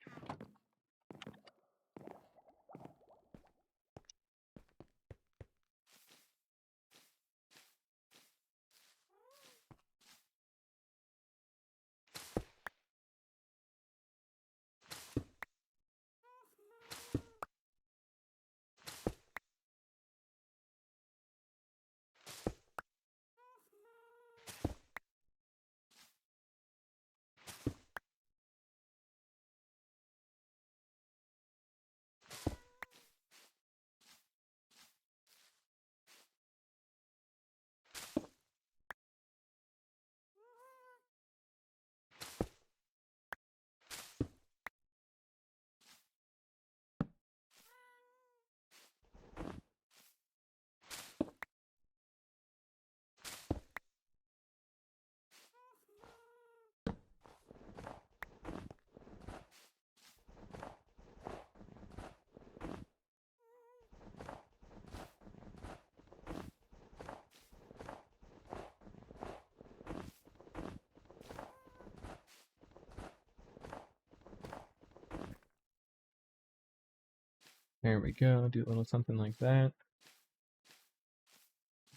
There we go. Do a little something like that.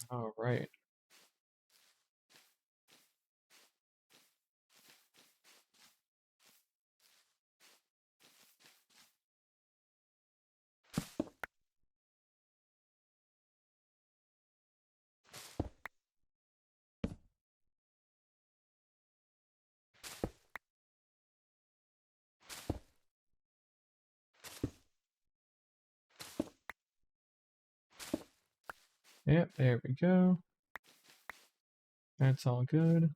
All right. Yep, there we go. That's all good.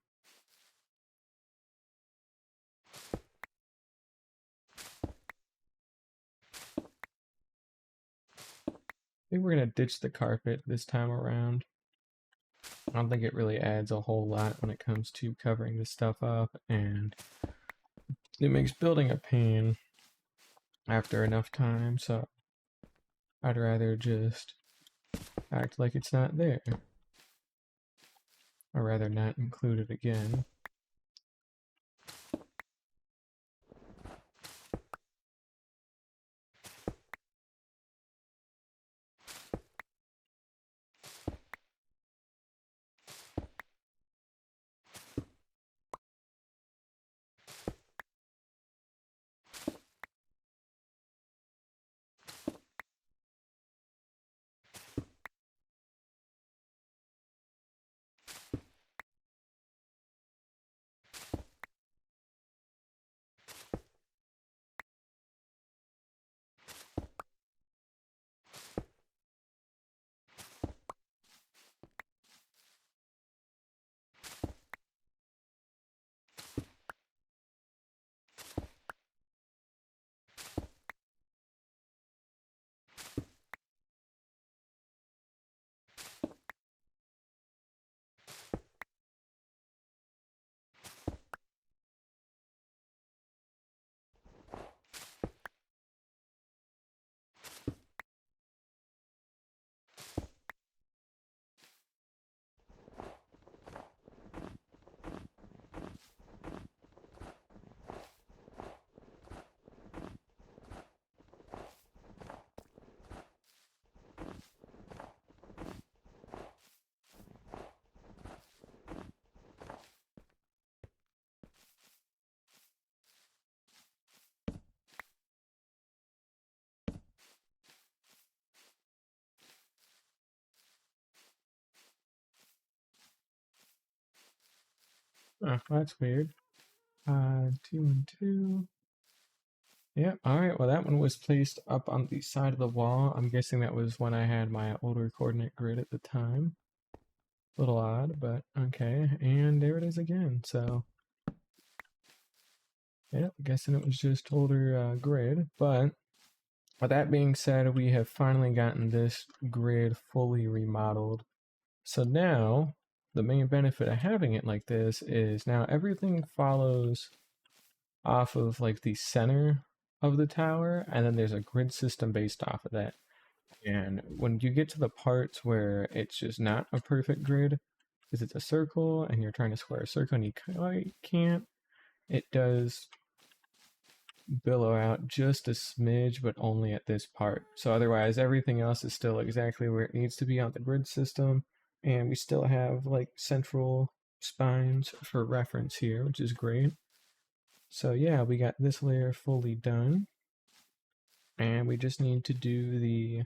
I think we're gonna ditch the carpet this time around. I don't think it really adds a whole lot when it comes to covering this stuff up, and it makes building a pain after enough time, so I'd rather just act like it's not there. Or rather not include it again. Oh, that's weird. 2 and 2. Yep, alright, well that one was placed up on the side of the wall. I'm guessing that was when I had my older coordinate grid at the time. A little odd, but okay. And there it is again, so... Yep, guessing it was just older grid, but... With that being said, we have finally gotten this grid fully remodeled. So now, the main benefit of having it like this is now everything follows off of like the center of the tower, and then there's a grid system based off of that. And when you get to the parts where it's just not a perfect grid, because it's a circle and you're trying to square a circle and you quite can't, it does billow out just a smidge, but only at this part. So otherwise, everything else is still exactly where it needs to be on the grid system, and we still have like central spines for reference here, which is great. So yeah, we got this layer fully done, and we just need to do the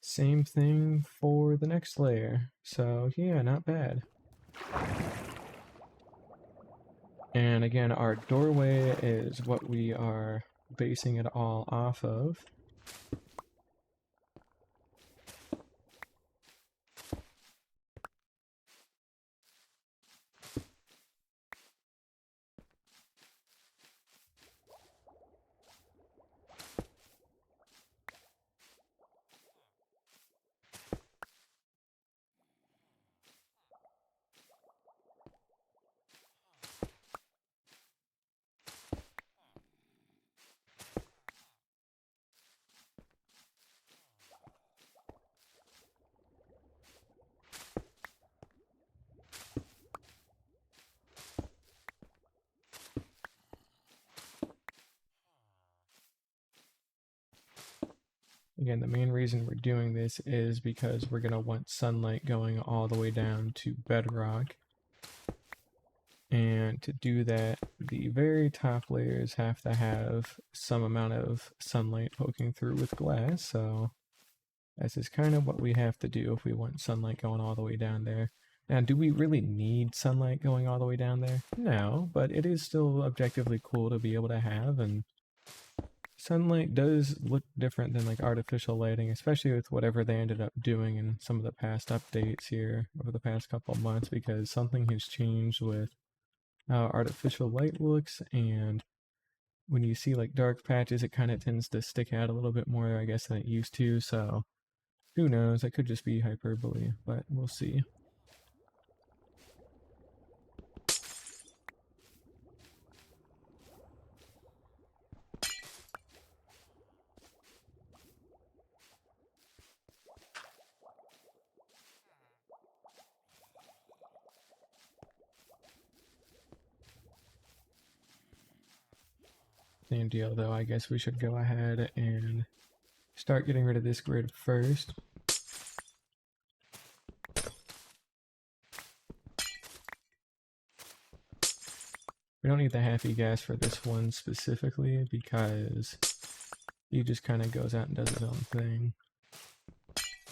same thing for the next layer. So yeah, not bad. And again, our doorway is what we are basing it all off of. Again, the main reason we're doing this is because we're going to want sunlight going all the way down to bedrock. And to do that, the very top layers have to have some amount of sunlight poking through with glass, so this is kind of what we have to do if we want sunlight going all the way down there. Now, do we really need sunlight going all the way down there? No, but it is still objectively cool to be able to have, and sunlight does look different than like artificial lighting, especially with whatever they ended up doing in some of the past updates here over the past couple of months, because something has changed with how artificial light looks, and when you see like dark patches, it kind of tends to stick out a little bit more, I guess, than it used to, so who knows, it could just be hyperbole, but we'll see. Same deal though, I guess we should go ahead and start getting rid of this grid first. We don't need the happy gas for this one specifically because he just kind of goes out and does his own thing.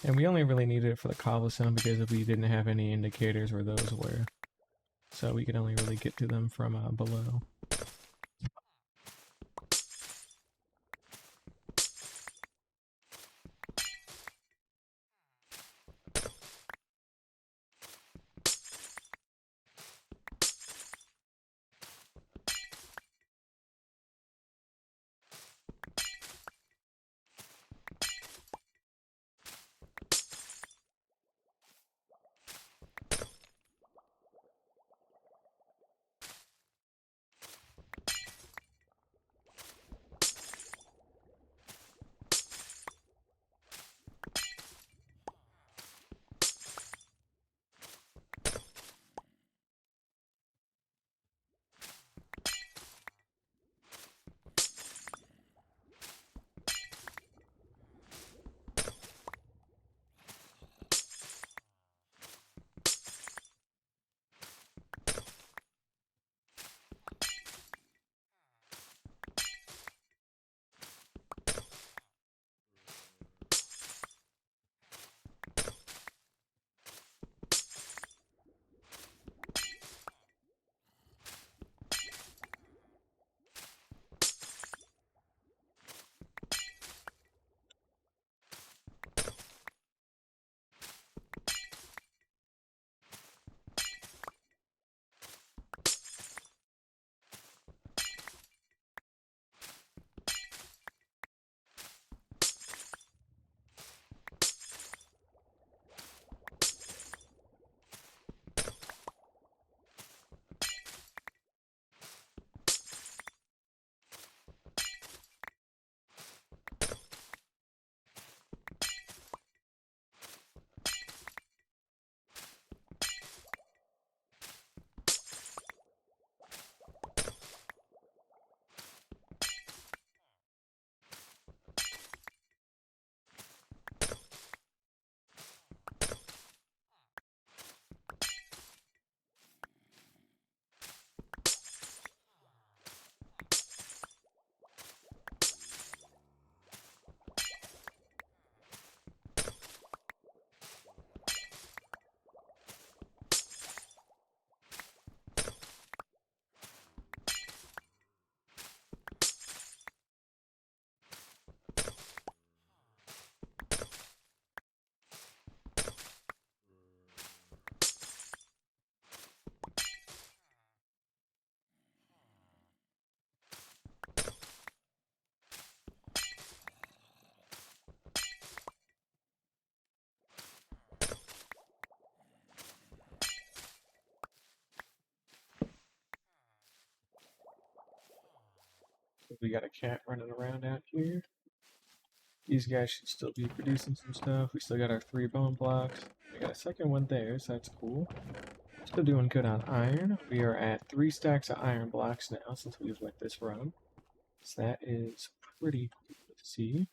And we only really needed it for the cobblestone because we didn't have any indicators where those were. So we could only really get to them from below. We got a cat running around out here. These guys should still be producing some stuff. We still got our 3 bone blocks. We got a second one there, so that's cool. Still doing good on iron. We are at 3 stacks of iron blocks now since we've let this run. So that is pretty cool to see.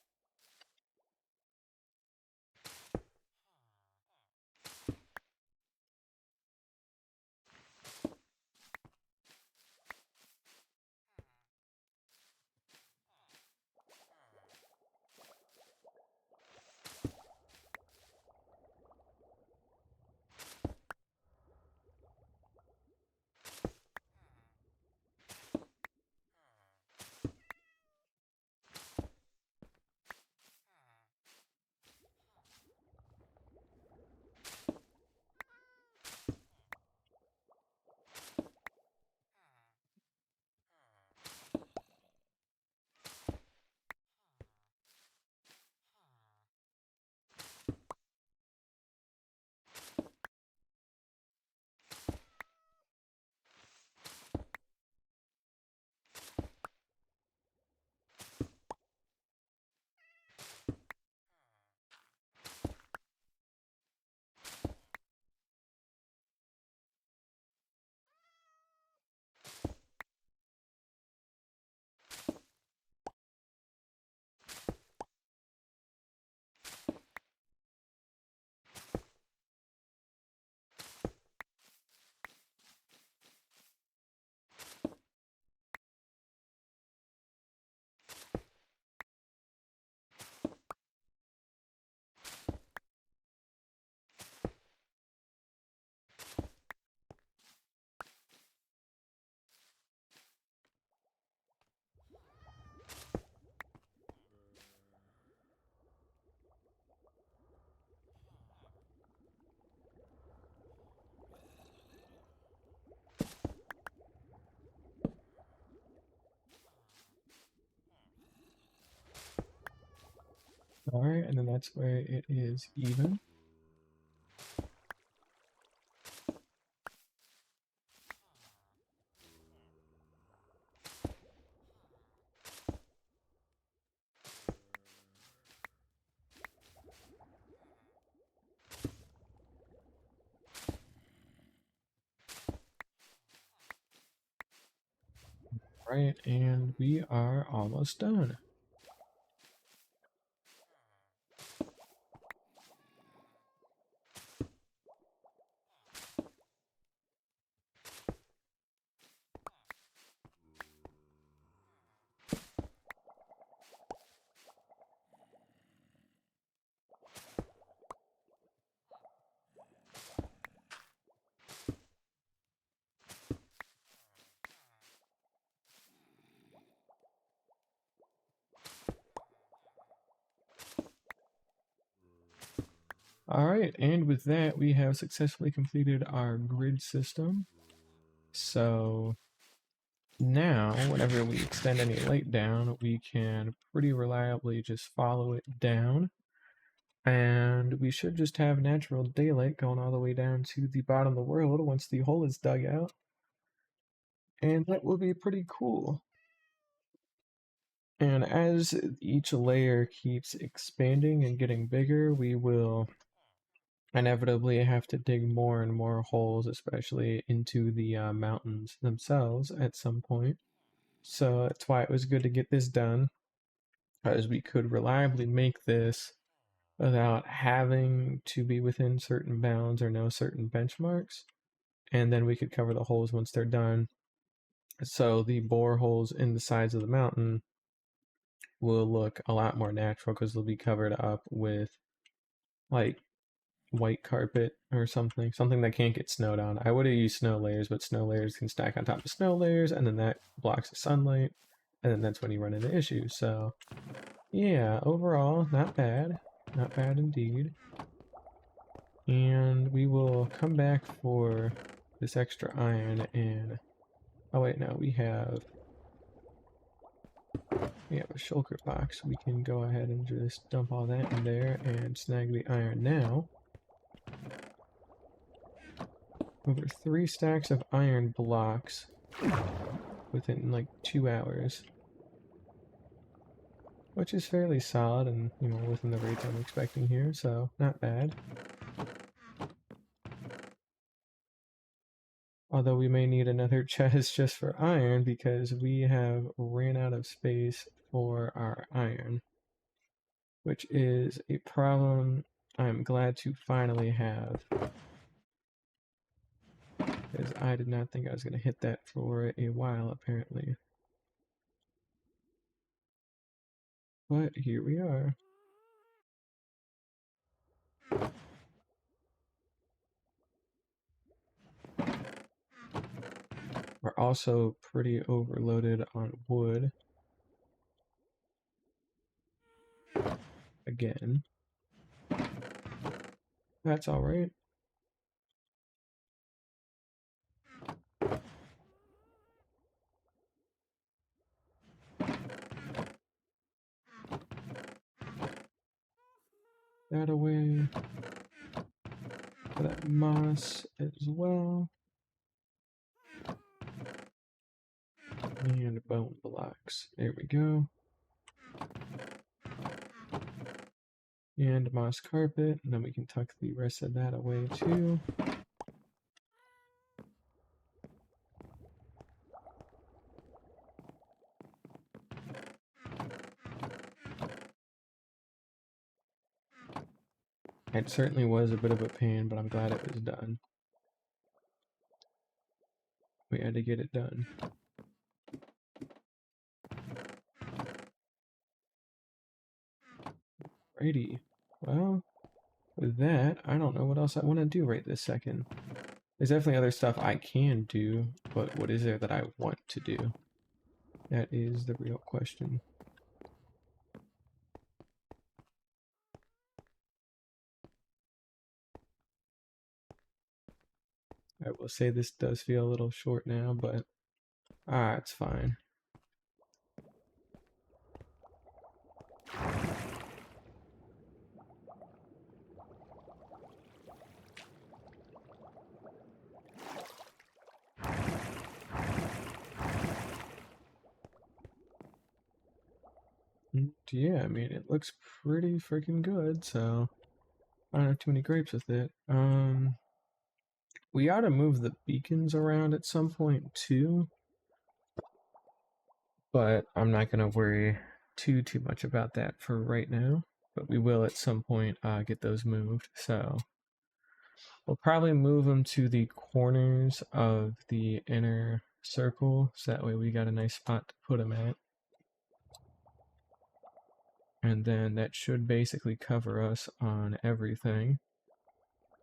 Alright, and then that's where it is even. Right, and we are almost done. Alright, and with that, we have successfully completed our grid system. So now, whenever we extend any light down, we can pretty reliably just follow it down. And we should just have natural daylight going all the way down to the bottom of the world once the hole is dug out. And that will be pretty cool. And as each layer keeps expanding and getting bigger, we will inevitably have to dig more and more holes, especially into the mountains themselves at some point. So that's why it was good to get this done, as we could reliably make this without having to be within certain bounds or know certain benchmarks. And then we could cover the holes once they're done. So the bore holes in the sides of the mountain will look a lot more natural because they'll be covered up with like white carpet or something that can't get snowed on. I would have used snow layers, but snow layers can stack on top of snow layers, and then that blocks the sunlight, and then that's when you run into issues. So yeah, overall, not bad. Not bad indeed. And we will come back for this extra iron and... Oh wait, no, we have a shulker box. We can go ahead and just dump all that in there and snag the iron now. Over 3 stacks of iron blocks within like 2 hours. which is fairly solid and, within the rates I'm expecting here, so not bad. Although we may need another chest just for iron because we have ran out of space for our iron, which is a problem I'm glad to finally have, because I did not think I was going to hit that for a while, apparently. But here we are. We're also pretty overloaded on wood. Again. That's alright. That away. That moss as well. And bone blocks. There we go. And moss carpet. And then we can tuck the rest of that away too. It certainly was a bit of a pain, but I'm glad it was done. We had to get it done. Righty. Well, with that, I don't know what else I want to do right this second. There's definitely other stuff I can do, but what is there that I want to do? That is the real question. I will say this does feel a little short now, but it's fine. Yeah, I mean, it looks pretty freaking good, so I don't have too many grapes with it. We ought to move the beacons around at some point too, but I'm not gonna worry too much about that for right now. But we will at some point get those moved. So we'll probably move them to the corners of the inner circle, so that way we got a nice spot to put them at. And then that should basically cover us on everything.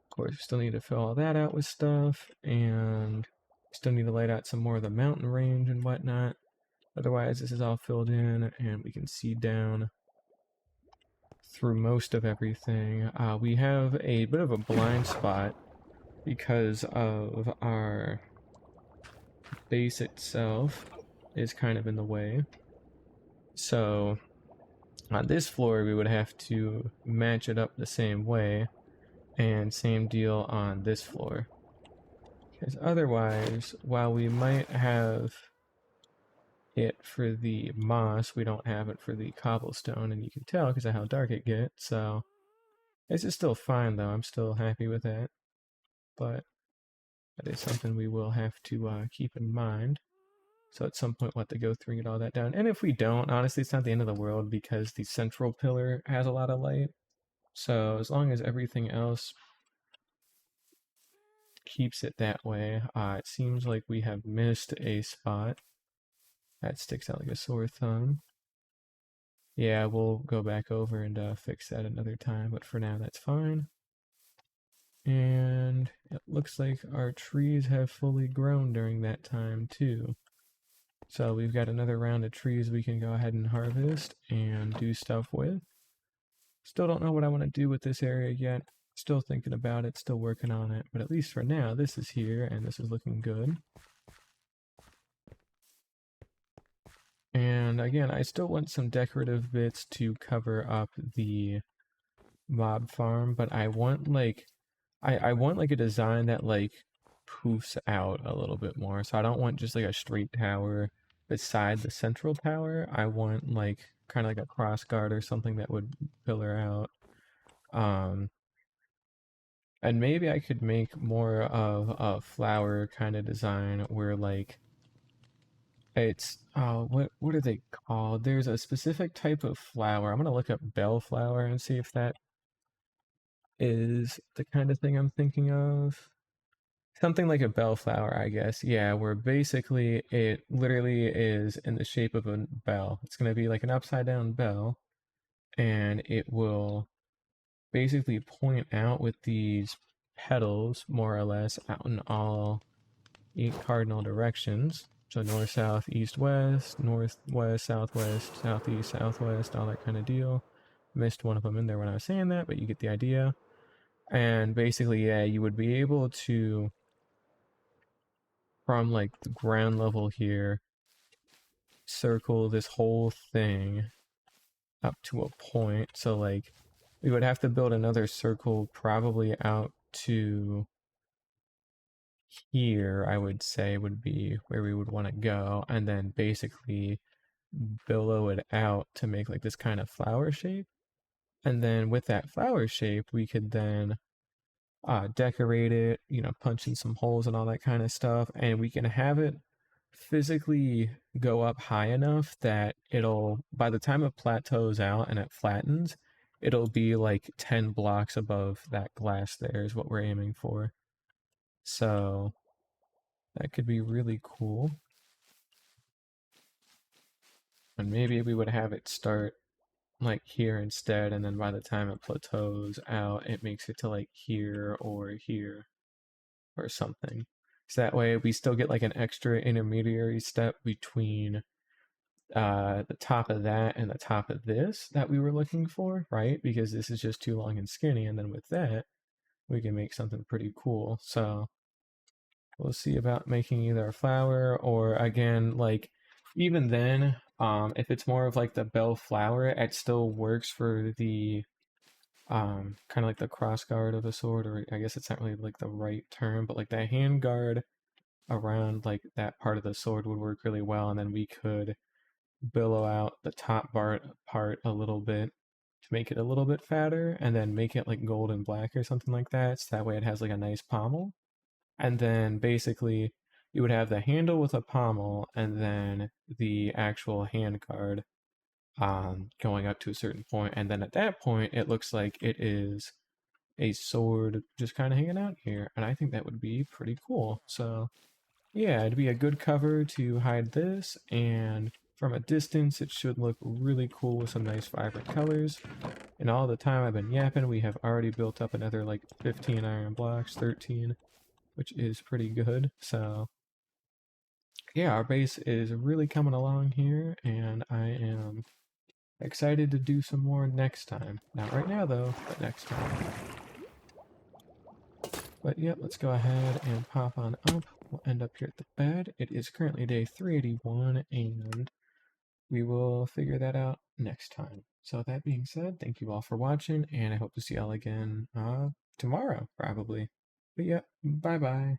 Of course, we still need to fill all that out with stuff, and still need to light out some more of the mountain range and whatnot. Otherwise, this is all filled in, and we can see down through most of everything. We have a bit of a blind spot because of our base itself is kind of in the way. So on this floor, we would have to match it up the same way, and same deal on this floor. Because otherwise, while we might have it for the moss, we don't have it for the cobblestone, and you can tell because of how dark it gets. So this is still fine, though. I'm still happy with that, but that is something we will have to keep in mind. So at some point we'll have to go through and get all that down. And if we don't, honestly, it's not the end of the world because the central pillar has a lot of light. So as long as everything else keeps it that way, it seems like we have missed a spot. That sticks out like a sore thumb. Yeah, we'll go back over and fix that another time, but for now that's fine. And it looks like our trees have fully grown during that time too. So we've got another round of trees we can go ahead and harvest and do stuff with. Still don't know what I want to do with this area yet. Still thinking about it, still working on it, but at least for now, this is here and this is looking good. And again, I still want some decorative bits to cover up the mob farm, but I want like I want like a design that like poofs out a little bit more. So I don't want just like a straight tower beside the central tower. I want like kind of like a cross guard or something that would pillar out. Um, and maybe I could make more of a flower kind of design where like it's what are they called? There's a specific type of flower. I'm gonna look up bellflower and see if that is the kind of thing I'm thinking of. Something like a bellflower, I guess. Yeah, where basically it literally is in the shape of a bell. It's gonna be like an upside down bell, and it will basically point out with these petals more or less out in all 8 cardinal directions. So north, south, east, west, north, west, southwest, southeast, southwest, all that kind of deal. Missed one of them in there when I was saying that, but you get the idea. And basically, yeah, you would be able to, from like the ground level here, circle this whole thing up to a point. So like, we would have to build another circle probably out to here, I would say would be where we would want to go, and then basically billow it out to make like this kind of flower shape. And then with that flower shape, we could then decorate it, punch in some holes and all that kind of stuff, and we can have it physically go up high enough that it'll, by the time it plateaus out and it flattens, it'll be like 10 blocks above that glass there is what we're aiming for. So that could be really cool. And maybe we would have it start like here instead, and then by the time it plateaus out, it makes it to like here or something. So that way we still get like an extra intermediary step between the top of that and the top of this that we were looking for, right? Because this is just too long and skinny, and then with that, we can make something pretty cool. So we'll see about making either a flower or again, like even then, if it's more of like the bell flower, it still works for the kind of like the cross guard of a sword, or I guess it's not really like the right term, but like that hand guard around like that part of the sword would work really well, and then we could billow out the top part a little bit to make it a little bit fatter, and then make it like gold and black or something like that, so that way it has like a nice pommel. And then basically you would have the handle with a pommel and then the actual hand guard going up to a certain point, and then at that point it looks like it is a sword just kind of hanging out here, and I think that would be pretty cool. So yeah, it'd be a good cover to hide this, and from a distance it should look really cool with some nice vibrant colors. And all the time I've been yapping, we have already built up another like 15 iron blocks, 13, which is pretty good. So yeah, our base is really coming along here, and I am excited to do some more next time. Not right now though, but next time. But yeah, let's go ahead and pop on up. We'll end up here at the bed. It is currently day 381, and we will figure that out next time. So that being said, thank you all for watching, and I hope to see y'all again tomorrow, probably. But yeah, bye-bye.